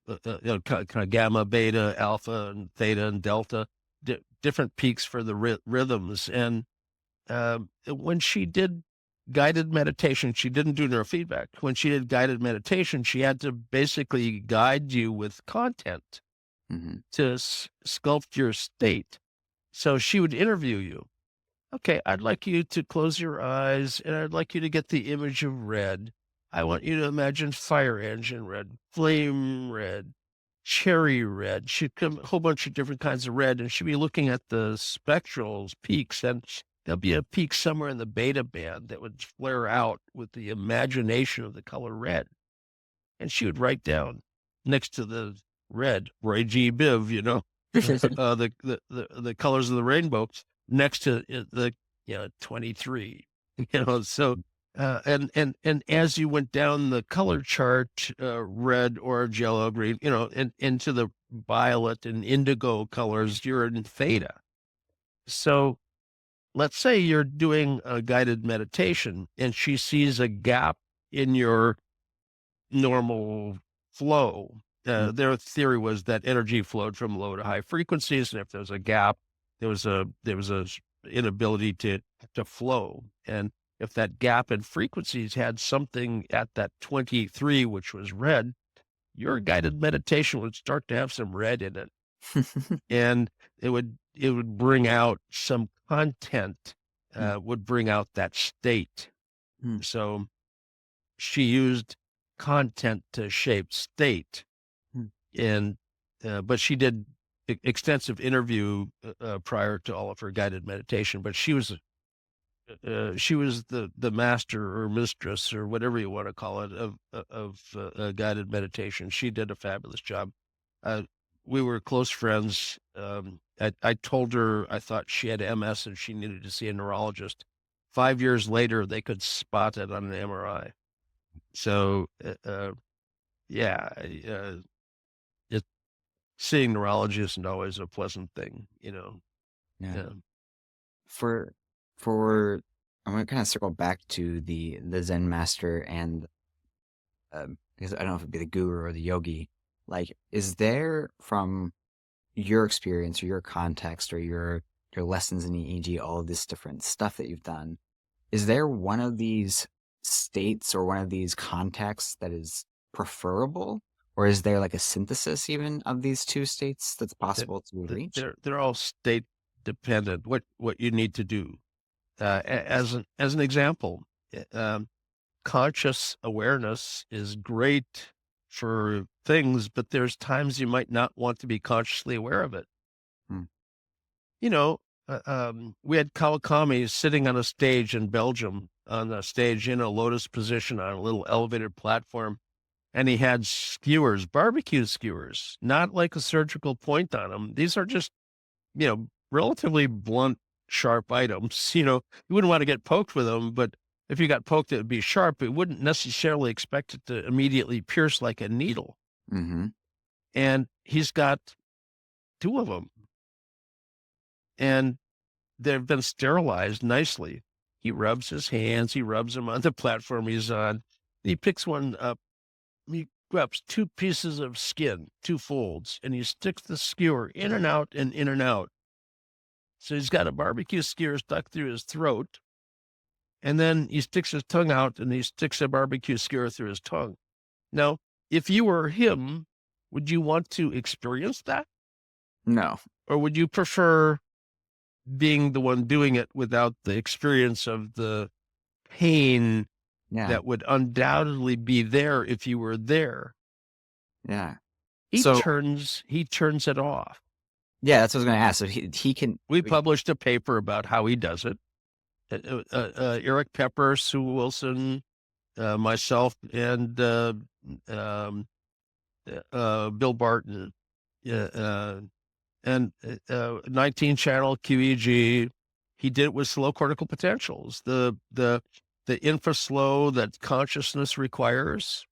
kind of gamma, beta, alpha, and theta, and delta, different peaks for the rhythms. And when she did guided meditation, she didn't do neurofeedback. When she did guided meditation, she had to basically guide you with content to sculpt your state. So she would interview you. Okay, I'd like you to close your eyes, and I'd like you to get the image of red. I want you to imagine fire engine red, flame red, cherry red. She'd come a whole bunch of different kinds of red, and she'd be looking at the spectrals, peaks, and there'll be a peak somewhere in the beta band that would flare out with the imagination of the color red. And she would write down next to the red, Roy G. Biv, the colors of the rainbow, next to the 23, so and as you went down the color chart, red, orange, yellow, green, and into the violet and indigo colors, you're in theta. So let's say you're doing a guided meditation and she sees a gap in your normal flow. Their theory was that energy flowed from low to high frequencies, and if there's a gap, there was a inability to flow. And if that gap in frequencies had something at that 23, which was red, your guided meditation would start to have some red in it, and it would bring out some content, would bring out that state. So she used content to shape state, and but she did extensive interview prior to all of her guided meditation. But she was the master or mistress or whatever you want to call it of guided meditation. She did a fabulous job. We were close friends. I told her I thought she had MS and she needed to see a neurologist. 5 years later, they could spot it on an MRI. So, seeing neurologists isn't always a pleasant thing, Yeah. Yeah. For I'm gonna kind of circle back to the Zen master and because I don't know if it'd be the guru or the yogi. Like, is there from your experience or your context or your lessons in EEG, all of this different stuff that you've done, is there one of these states or one of these contexts that is preferable? Or is there like a synthesis even of these two states that's That, possible to reach? they're all state dependent. What you need to do, as an example, conscious awareness is great for things, but there's times you might not want to be consciously aware of it. Hmm. We had Kawakami sitting on a stage in Belgium, on a stage in a lotus position on a little elevated platform, and he had skewers, barbecue skewers, not like a surgical point on them. These are just, relatively blunt, sharp items. You wouldn't want to get poked with them, but if you got poked, it would be sharp. It wouldn't necessarily expect it to immediately pierce like a needle. Mm-hmm. And he's got 2 of them, and they've been sterilized nicely. He rubs his hands, he rubs them on the platform he's on. He picks one up, he grabs 2 pieces of skin, 2 folds, and he sticks the skewer in and out and in and out. So he's got a barbecue skewer stuck through his throat, and then he sticks his tongue out and he sticks a barbecue skewer through his tongue. Now, if you were him, would you want to experience that? No. Or would you prefer being the one doing it without the experience of the pain that would undoubtedly be there if you were there? Yeah. He turns it off. Yeah, that's what I was going to ask. So he can. We published a paper about how he does it. Eric Pepper, Sue Wilson, myself, and Bill Barton, and 19-channel QEEG. He did it with slow cortical potentials. The infra-slow that consciousness requires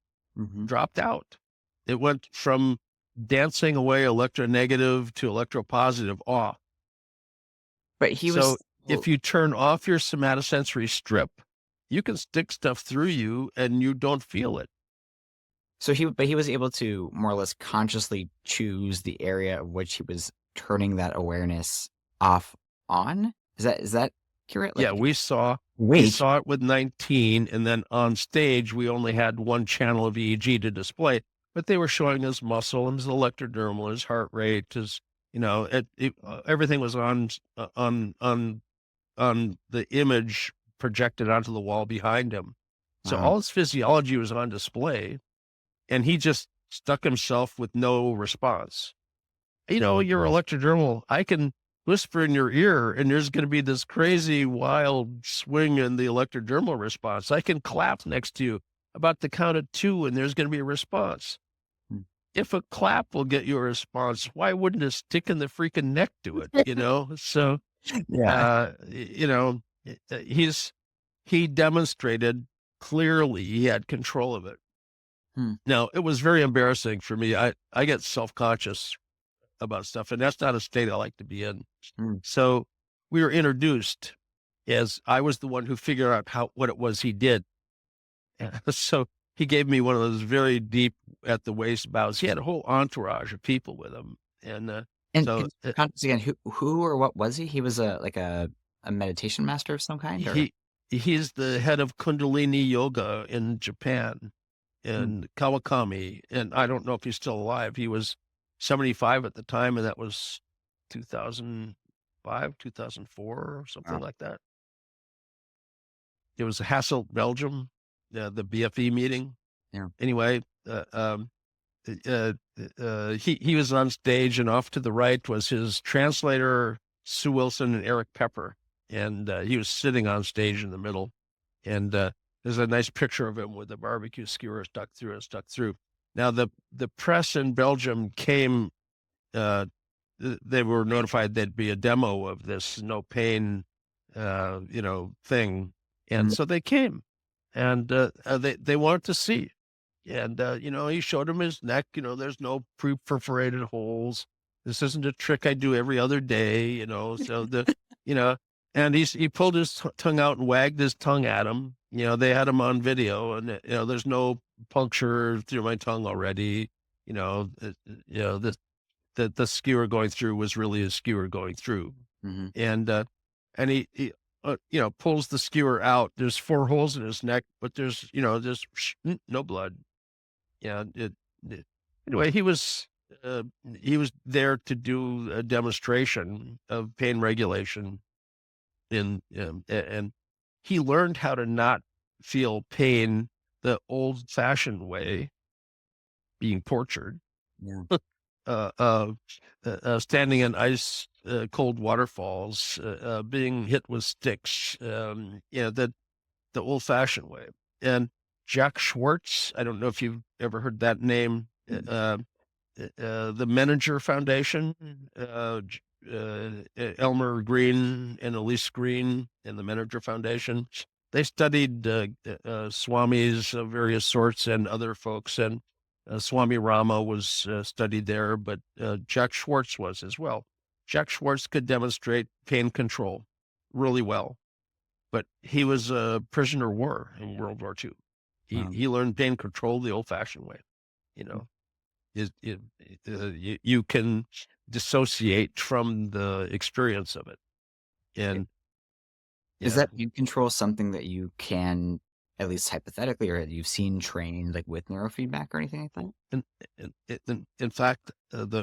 dropped out. It went from dancing away electronegative to electropositive off. But if you turn off your somatosensory strip, you can stick stuff through you and you don't feel it. So he was able to more or less consciously choose the area of which he was turning that awareness off on. Is that accurate? Yeah, we saw it with 19, and then on stage we only had 1 channel of EEG to display, but they were showing his muscle, his electrodermal, his heart rate, his everything was on the image projected onto the wall behind him. So all his physiology was on display, and he just stuck himself with no response. Your electrodermal, I can whisper in your ear, and there's going to be this crazy wild swing in the electrodermal response. I can clap next to you about the count of 2, and there's going to be a response. If a clap will get you a response, why wouldn't a stick in the freaking neck do it? So, he demonstrated clearly he had control of it. Now, it was very embarrassing for me. I get self-conscious about stuff, and that's not a state I like to be in. So we were introduced as I was the one who figured out what it was he did. So he gave me one of those very deep at the waist bows. He had a whole entourage of people with him. And again, who or what was he? He was a meditation master of some kind? Or? He's the head of Kundalini Yoga in Japan, in Kawakami. And I don't know if he's still alive. He was 75 at the time, and that was 2005, 2004, or something like that. It was Hasselt, Belgium, the BFE meeting. Yeah. Anyway, he was on stage, and off to the right was his translator, Sue Wilson, and Eric Pepper. And he was sitting on stage in the middle. And there's a nice picture of him with the barbecue skewer stuck through. Now, the press in Belgium came, they were notified there'd be a demo of this no pain, thing. And so they came, and they wanted to see. And, he showed him his neck, there's no pre-perforated holes. This isn't a trick I do every other day, so you know, and he pulled his tongue out and wagged his tongue at him. They had him on video and, there's no puncture through my tongue already. The skewer going through was really a skewer going through. Mm-hmm. And he pulls the skewer out. There's 4 holes in his neck, but there's no blood. Yeah. Anyway, he was there to do a demonstration of pain regulation and he learned how to not feel pain the old-fashioned way, being tortured. Yeah. Standing in ice, cold waterfalls, being hit with sticks, the old-fashioned way. And Jack Schwartz, I don't know if you've ever heard that name, the Menninger Foundation, Elmer Green and Elise Green and the Menninger Foundation. They studied swamis of various sorts and other folks, and Swami Rama was studied there, but Jack Schwartz was as well. Jack Schwartz could demonstrate pain control really well, but he was a prisoner of war in World War II. He learned pain control the old-fashioned way. You can dissociate from the experience of it. And is that pain control something that you can, at least hypothetically, or you've seen training like with neurofeedback or anything like that? In fact,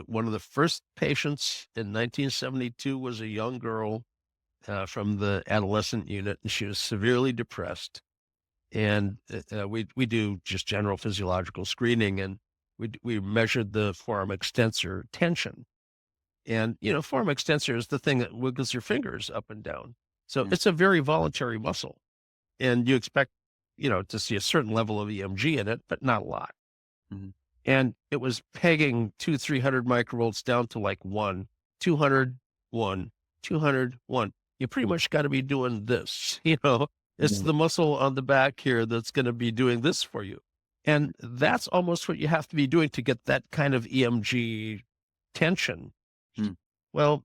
one of the first patients in 1972 was a young girl from the adolescent unit, and she was severely depressed. And we do just general physiological screening, and we measured the forearm extensor tension. And, forearm extensor is the thing that wiggles your fingers up and down. So it's a very voluntary muscle. And you expect, to see a certain level of EMG in it, but not a lot. Mm-hmm. And it was pegging 200-300 microvolts down to like 1, 200, 1, 200, 1. You pretty much got to be doing this, It's the muscle on the back here that's going to be doing this for you. And that's almost what you have to be doing to get that kind of EMG tension. Well,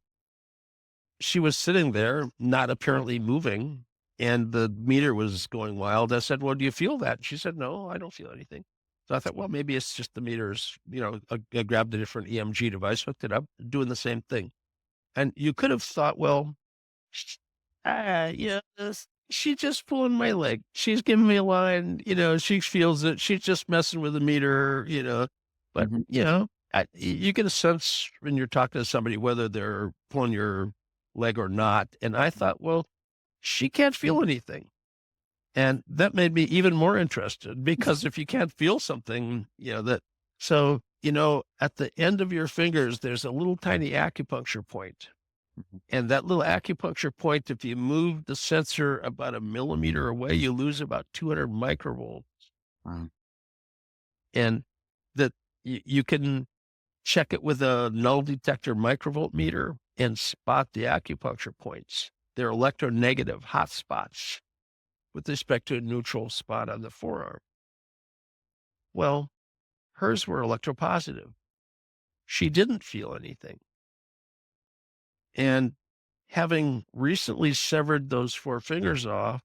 she was sitting there, not apparently moving, and the meter was going wild. I said, well, do you feel that? She said, no, I don't feel anything. So I thought, well, maybe it's just the meters. I grabbed a different EMG device, hooked it up, doing the same thing. And you could have thought, well, she's just pulling my leg. She's giving me a line, she feels it. She's just messing with the meter, but, you get a sense when you're talking to somebody, whether they're pulling your leg or not. And I thought, well, she can't feel anything. And that made me even more interested, because if you can't feel something, at the end of your fingers, there's a little tiny acupuncture point. And that little acupuncture point, if you move the sensor about 1 millimeter away, you lose about 200 microvolts. Wow. And that you can check it with a null detector microvolt meter and spot the acupuncture points. They're electronegative hot spots with respect to a neutral spot on the forearm. Well, hers were electropositive. She didn't feel anything. And having recently severed those 4 fingers off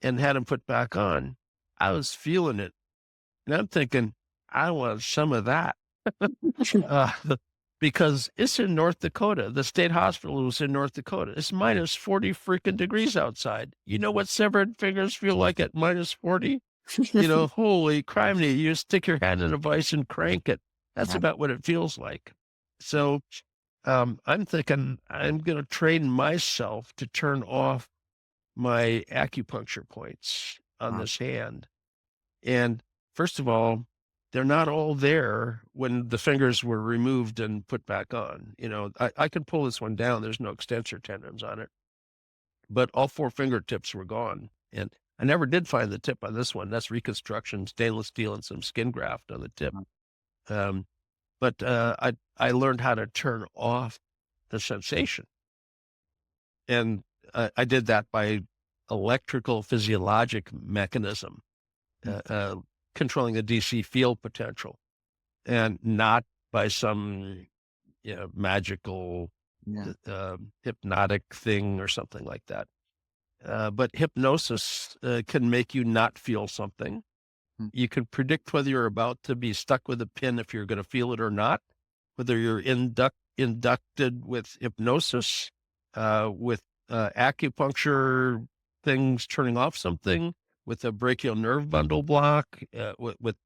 and had them put back on, I was feeling it. And I'm thinking, I want some of that. Because it's in North Dakota. The state hospital was in North Dakota. It's minus 40 freaking degrees outside. You know what severed fingers feel like at minus 40? Holy criminy, you stick your hand in a vise and crank it. That's about what it feels like. So I'm thinking I'm going to train myself to turn off my acupuncture points on this hand. And first of all, they're not all there when the fingers were removed and put back on. I could pull this one down. There's no extensor tendons on it, but all 4 fingertips were gone. And I never did find the tip on this one. That's reconstruction, stainless steel, and some skin graft on the tip. But I learned how to turn off the sensation. And I did that by electrical physiologic mechanism. controlling the DC field potential, and not by some magical hypnotic thing or something like that. But hypnosis can make you not feel something. You can predict whether you're about to be stuck with a pin, if you're going to feel it or not, whether you're inducted with hypnosis, with acupuncture things turning off something, with a brachial nerve bundle block, with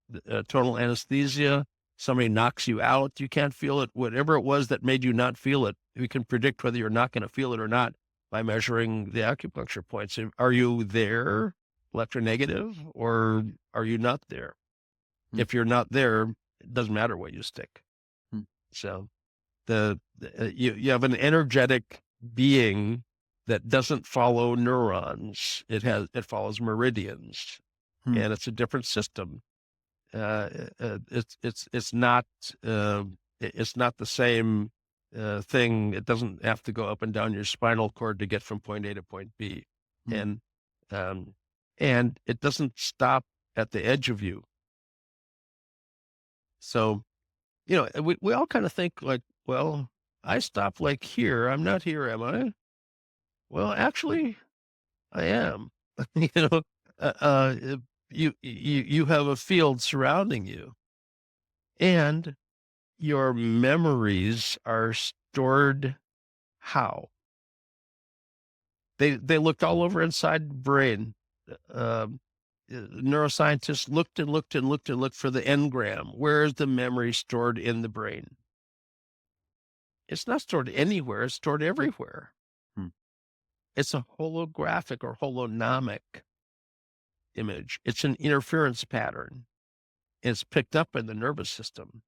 total anesthesia. Somebody knocks you out, you can't feel it. Whatever it was that made you not feel it, we can predict whether you're not going to feel it or not by measuring the acupuncture points. Are you there, electronegative, or are you not there? If you're not there, it doesn't matter what you stick. So you have an energetic being that doesn't follow neurons. It follows meridians, and it's a different system. It's not the same thing. It doesn't have to go up and down your spinal cord to get from point A to point B, and it doesn't stop at the edge of you. So, we all kind of think like, well, I stop like here. I'm not here, am I? Well, actually, I am. You have a field surrounding you, and your memories are stored how? They looked all over inside the brain. Neuroscientists looked and looked and looked and looked for the engram. Where is the memory stored in the brain? It's not stored anywhere. It's stored everywhere. It's a holographic or holonomic image. It's an interference pattern. It's picked up in the nervous system.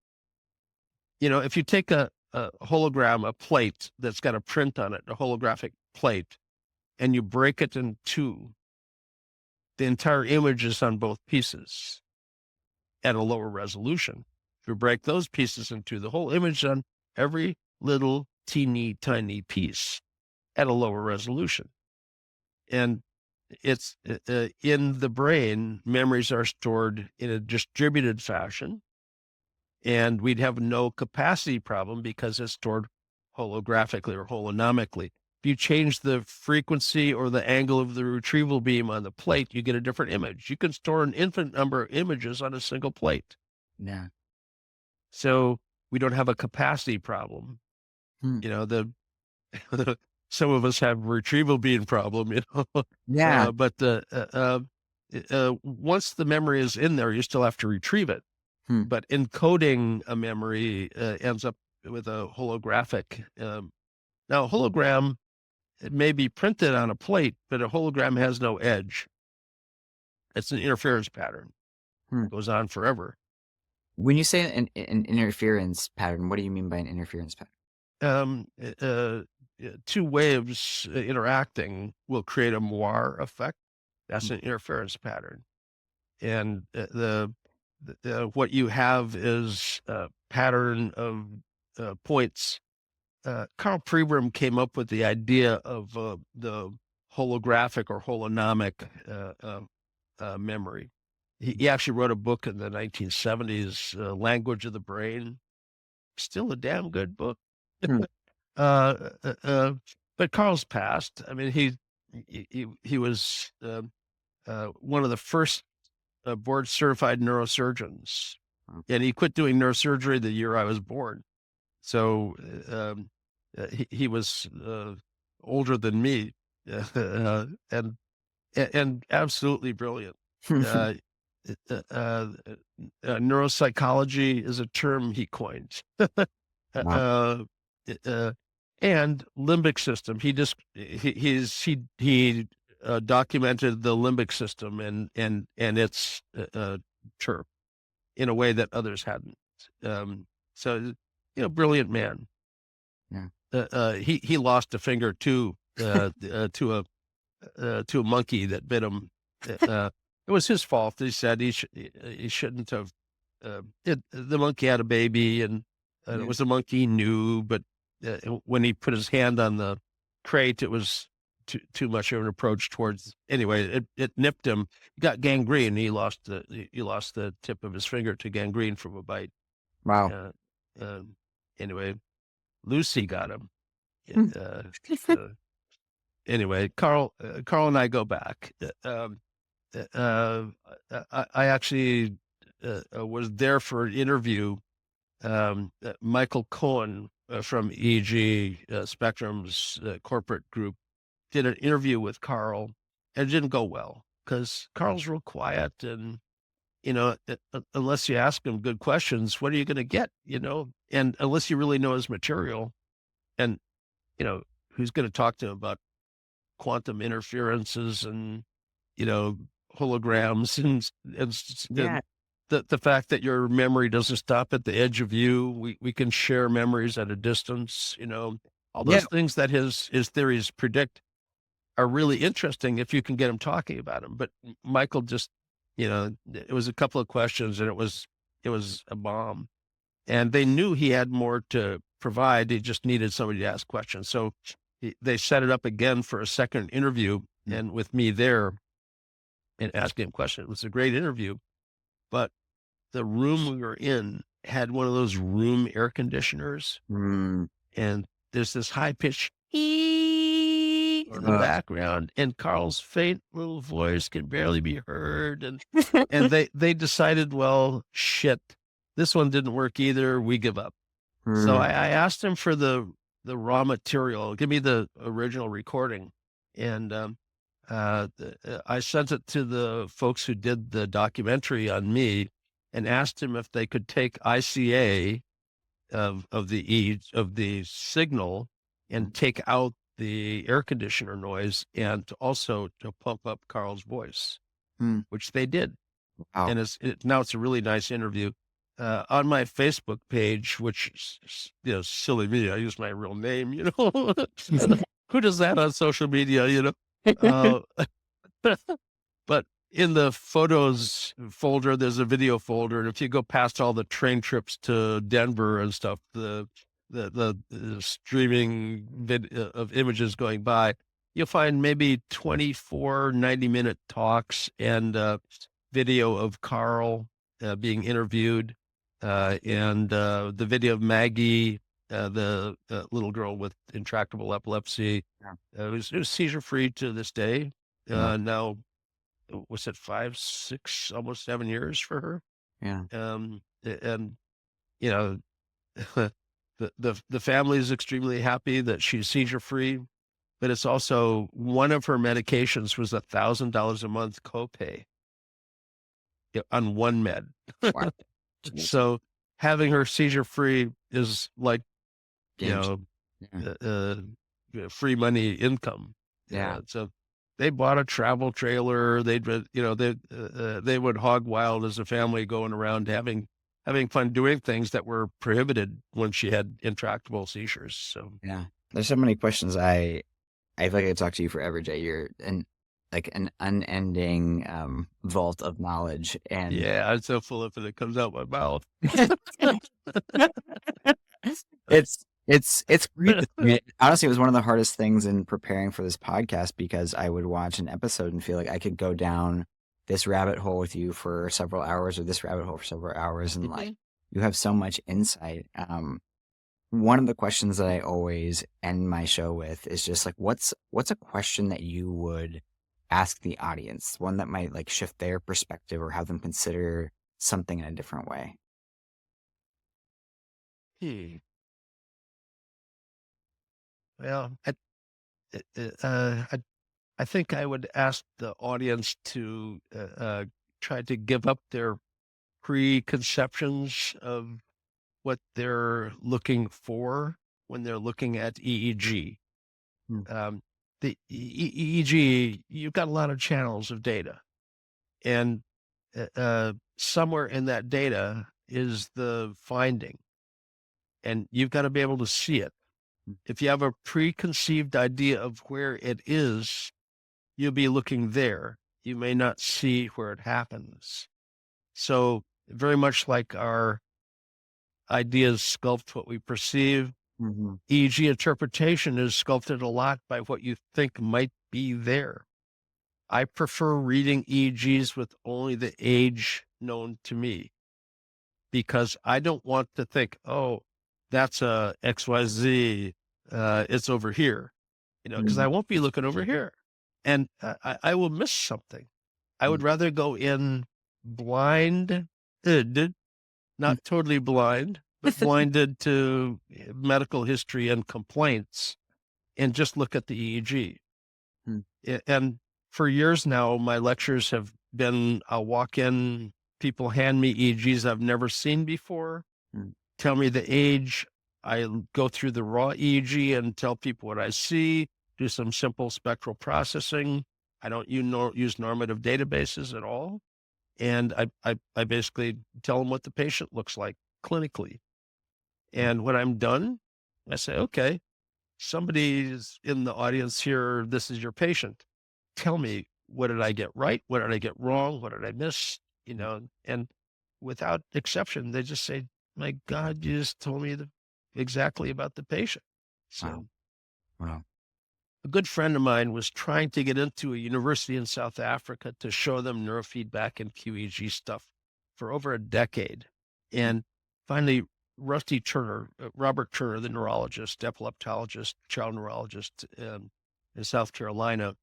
If you take a hologram, a plate that's got a print on it, a holographic plate, and you break it in two, the entire image is on both pieces at a lower resolution. If you break those pieces in two, the whole image on every little teeny tiny piece at a lower resolution. And it's in the brain, memories are stored in a distributed fashion, and we'd have no capacity problem because it's stored holographically or holonomically. If you change the frequency or the angle of the retrieval beam on the plate, you get a different image. You can store an infinite number of images on a single plate. Yeah. So we don't have a capacity problem. Some of us have retrieval beam problem, Yeah. But once the memory is in there, you still have to retrieve it. But encoding a memory ends up with a holographic. Now, a hologram, it may be printed on a plate, but a hologram has no edge. It's an interference pattern. It goes on forever. When you say an interference pattern, what do you mean by an interference pattern? Two waves interacting will create a moire effect. That's an interference pattern. And what you have is a pattern of points. Carl Pribram came up with the idea of the holographic or holonomic memory. He actually wrote a book in the 1970s, Language of the Brain. Still a damn good book. But Carl's passed. I mean, he was one of the first board certified neurosurgeons, and he quit doing neurosurgery the year I was born. So he was older than me, and absolutely brilliant. Neuropsychology is a term he coined. Wow. And limbic system. He documented the limbic system and its term in a way that others hadn't. So brilliant man. Yeah. He lost a finger too to a monkey that bit him. It was his fault. He said he shouldn't have. The monkey had a baby, and it was a monkey he knew, but when he put his hand on the crate, it was too much of an approach towards. Anyway, it nipped him. He got gangrene. He lost the tip of his finger to gangrene from a bite. Wow. Anyway, Lucy got him. Anyway, Carl and I go back. I actually was there for an interview. Michael Cohen from EEG Spectrum's corporate group did an interview with Carl, and it didn't go well because Carl's real quiet, and unless you ask him good questions, what are you going to get? And unless you really know his material, and who's going to talk to him about quantum interferences and holograms and the fact that your memory doesn't stop at the edge of you. We can share memories at a distance. All those things that his theories predict are really interesting if you can get him talking about them. But Michael just, it was a couple of questions and it was a bomb. And they knew he had more to provide. He just needed somebody to ask questions. So they set it up again for a second interview, and with me there and asking him questions. It was a great interview, but the room we were in had one of those room air conditioners, and there's this high pitched in the background, and Carl's faint little voice can barely be heard. And they decided, well, shit, this one didn't work either. We give up. So I asked him for the raw material. Give me the original recording. And I sent it to the folks who did the documentary on me and asked him if they could take ICA of the signal and take out the air conditioner noise, and to pump up Carl's voice, which they did. Wow. And now it's a really nice interview. On my Facebook page, which is, silly me, I use my real name, who does that on social media, but in the photos folder, there's a video folder. And if you go past all the train trips to Denver and stuff, the streaming of images going by, you'll find maybe 24 90-minute talks and video of Carl being interviewed, and the video of Maggie, the little girl with intractable epilepsy. It was seizure-free to this day. Now, was it 5, 6, almost 7 years for her? Yeah. And the family is extremely happy that she's seizure-free, but it's also one of her medications was $1,000 a month copay on one med. Wow. So having her seizure-free is like, free money income. Yeah. So they bought a travel trailer. They would hog wild as a family, going around having fun doing things that were prohibited when she had intractable seizures. So yeah, there's so many questions. I feel like I could talk to you forever, Jay. You're an unending vault of knowledge, and I'm so full of it, it comes out my mouth. It's great. Honestly, it was one of the hardest things in preparing for this podcast, because I would watch an episode and feel like I could go down this rabbit hole with you for several hours, or this rabbit hole for several hours, and like, you have so much insight. One of the questions that I always end my show with is just like, what's a question that you would ask the audience, one that might like shift their perspective or have them consider something in a different way? Well, I think I would ask the audience to try to give up their preconceptions of what they're looking for when they're looking at EEG. The EEG, you've got a lot of channels of data, and somewhere in that data is the finding, and you've got to be able to see it. If you have a preconceived idea of where it is, you'll be looking there. You may not see where it happens. So very much like our ideas sculpt what we perceive, EEG interpretation is sculpted a lot by what you think might be there. I prefer reading EEGs with only the age known to me, because I don't want to think, oh, that's a XYZ, it's over here, because I won't be looking over here, and I will miss something. I would rather go in blinded, not totally blind, but blinded to medical history and complaints, and just look at the EEG. And for years now, my lectures have been, I'll walk in, people hand me EEGs I've never seen before, tell me the age. I go through the raw EEG and tell people what I see, do some simple spectral processing. I don't use normative databases at all. And I basically tell them what the patient looks like clinically. And when I'm done, I say, okay, somebody's in the audience here. This is your patient. Tell me, what did I get right? What did I get wrong? What did I miss? And without exception, they just say, my God, you just told me exactly about the patient. So Wow. a good friend of mine was trying to get into a university in South Africa to show them neurofeedback and QEEG stuff for over a decade. And finally, Rusty Turner, Robert Turner, the neurologist, epileptologist, child neurologist in South Carolina,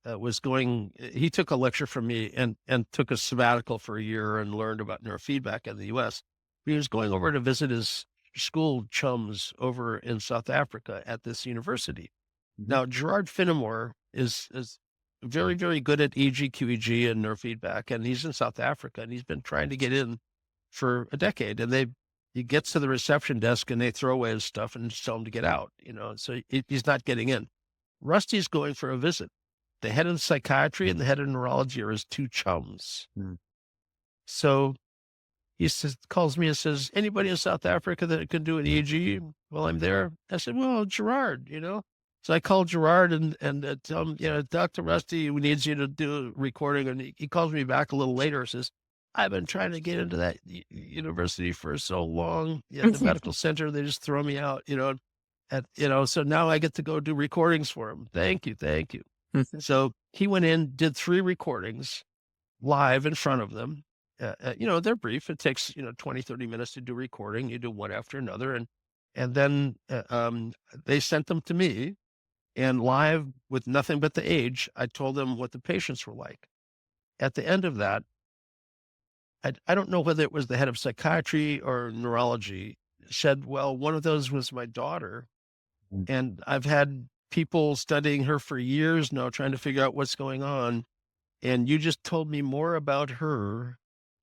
he took a lecture from me and took a sabbatical for a year and learned about neurofeedback in the US. He was going over to visit his school chums over in South Africa at this university. Now, Gerard Finnemore is very, very good at EEG, QEG, and neurofeedback, and he's in South Africa, and he's been trying to get in for a decade. And he gets to the reception desk, and they throw away his stuff and just tell him to get out, so he's not getting in. Rusty's going for a visit. The head of psychiatry and the head of neurology are his two chums. So he calls me and says, anybody in South Africa that can do an EEG while I'm there? I said, well, Gerard, So I called Gerard and tell him, Dr. Rusty needs you to do a recording. And he calls me back a little later and says, I've been trying to get into that university for so long. The medical center, they just throw me out, so now I get to go do recordings for him. Thank you. So he went in, did 3 recordings live in front of them. They're brief. It takes, 20, 30 minutes to do recording. You do one after another. And then they sent them to me. And live, with nothing but the age, I told them what the patients were like. At the end of that, I don't know whether it was the head of psychiatry or neurology, said, well, one of those was my daughter. And I've had people studying her for years now, trying to figure out what's going on. And you just told me more about her,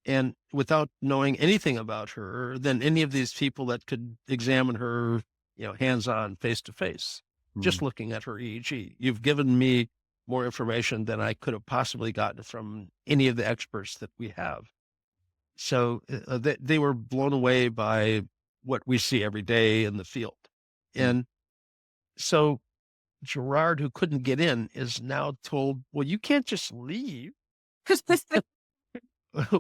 and without knowing anything about her, than any of these people that could examine her, hands-on, face-to-face. Just looking at her EEG. You've given me more information than I could have possibly gotten from any of the experts that we have. So they were blown away by what we see every day in the field. And so Gerard, who couldn't get in, is now told, well, you can't just leave.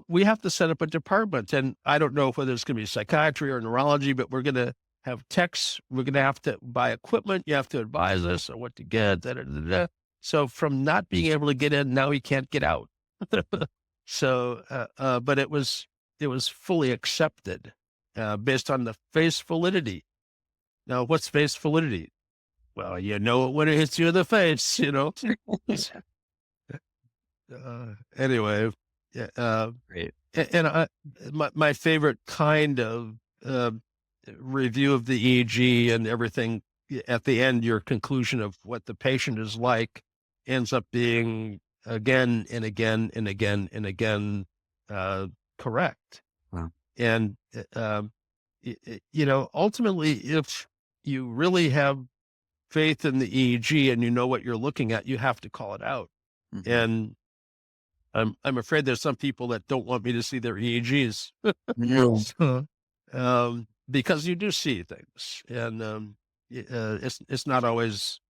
We have to set up a department. And I don't know whether it's going to be psychiatry or neurology, but we're going to have techs. We're going to have to buy equipment. You have to advise us on what to get. So from not being able to get in, now he can't get out. So, but it was fully accepted based on the face validity. Now, what's face validity? Well, when it hits you in the face, Anyway, Great. And my favorite kind of review of the EEG and everything, at the end, your conclusion of what the patient is like ends up being again and again and again and again correct. Wow. And ultimately, if you really have faith in the EEG and you know what you're looking at, you have to call it out. And I'm afraid there's some people that don't want me to see their EEGs. Because you do see things, and it's not always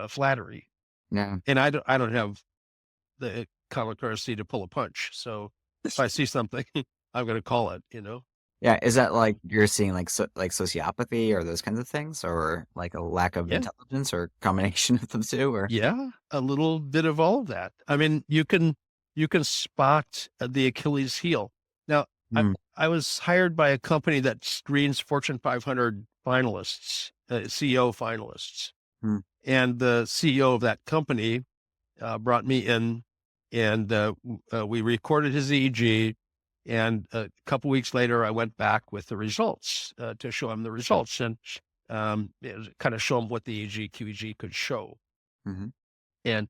flattery. Yeah. And I don't have the common courtesy to pull a punch. So if I see something, I'm going to call it. Yeah, is that like you're seeing like like sociopathy or those kinds of things, or like a lack of Yeah. intelligence, or combination of the two? Or Yeah, a little bit of all of that. I mean, you can spot the Achilles heel. Now, I Hmm. I was hired by a company that screens Fortune 500 finalists, CEO finalists, Hmm. and the CEO of that company brought me in, and we recorded his EEG. And a couple weeks later, I went back with the results to show him the results, and kind of show him what the EEG, QEEG could show. Hmm. And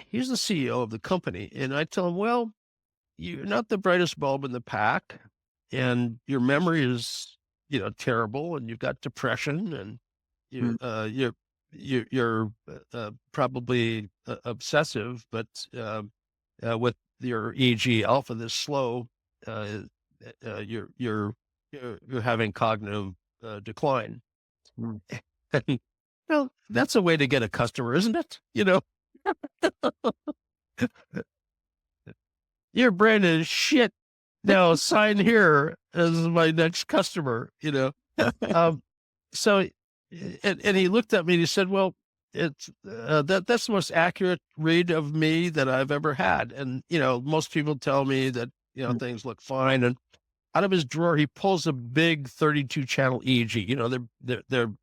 he's the CEO of the company. And I tell him, well, you're not the brightest bulb in the pack, and your memory is, terrible, and you've got depression, and Hmm. you're probably obsessive, but with your EEG alpha this slow, uh, you're you're having cognitive decline. Hmm. And, well, that's a way to get a customer, isn't it? Your brand is shit. Now sign here as my next customer. Um, so, and he looked at me and he said, well, it's that's the most accurate read of me that I've ever had. And, most people tell me that, Hmm. things look fine. And out of his drawer, he pulls a big 32 channel EEG.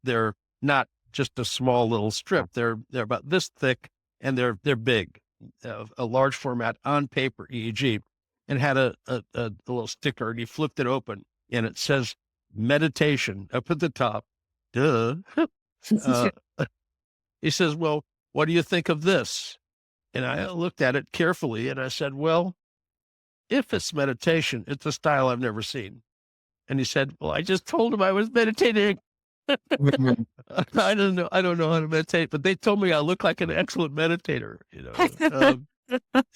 They're not just a small little strip. They're about this thick, and they're big, a large format on paper EEG, and had a little sticker, and he flipped it open, and it says meditation up at the top. Duh. Uh, he says, well, what do you think of this? And I looked at it carefully, and I said, well, if it's meditation, it's a style I've never seen. And he said, well, I just told him I was meditating. I don't know. I don't know how to meditate, but they told me I look like an excellent meditator.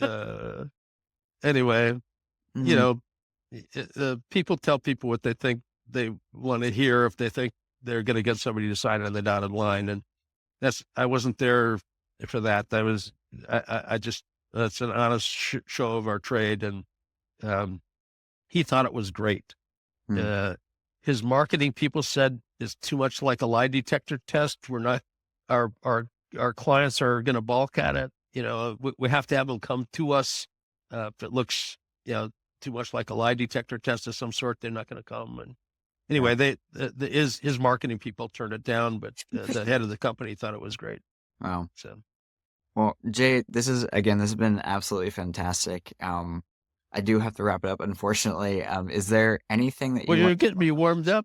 Uh, anyway, you Hmm. know, people tell people what they think they want to hear if they think they're going to get somebody to sign on the dotted line. And I wasn't there for that. I just, that's an honest show of our trade. And he thought it was great. Hmm. Uh, his marketing people said it's too much like a lie detector test. We're not, our clients are going to balk at it. We have to have them come to us. If it looks, too much like a lie detector test of some sort, they're not going to come. And Yeah. anyway, his marketing people turned it down, but the head of the company thought it was great. Wow. So, Well, Jay, this has been absolutely fantastic. I do have to wrap it up, unfortunately. Is there anything that well, you want? you're getting me warmed up.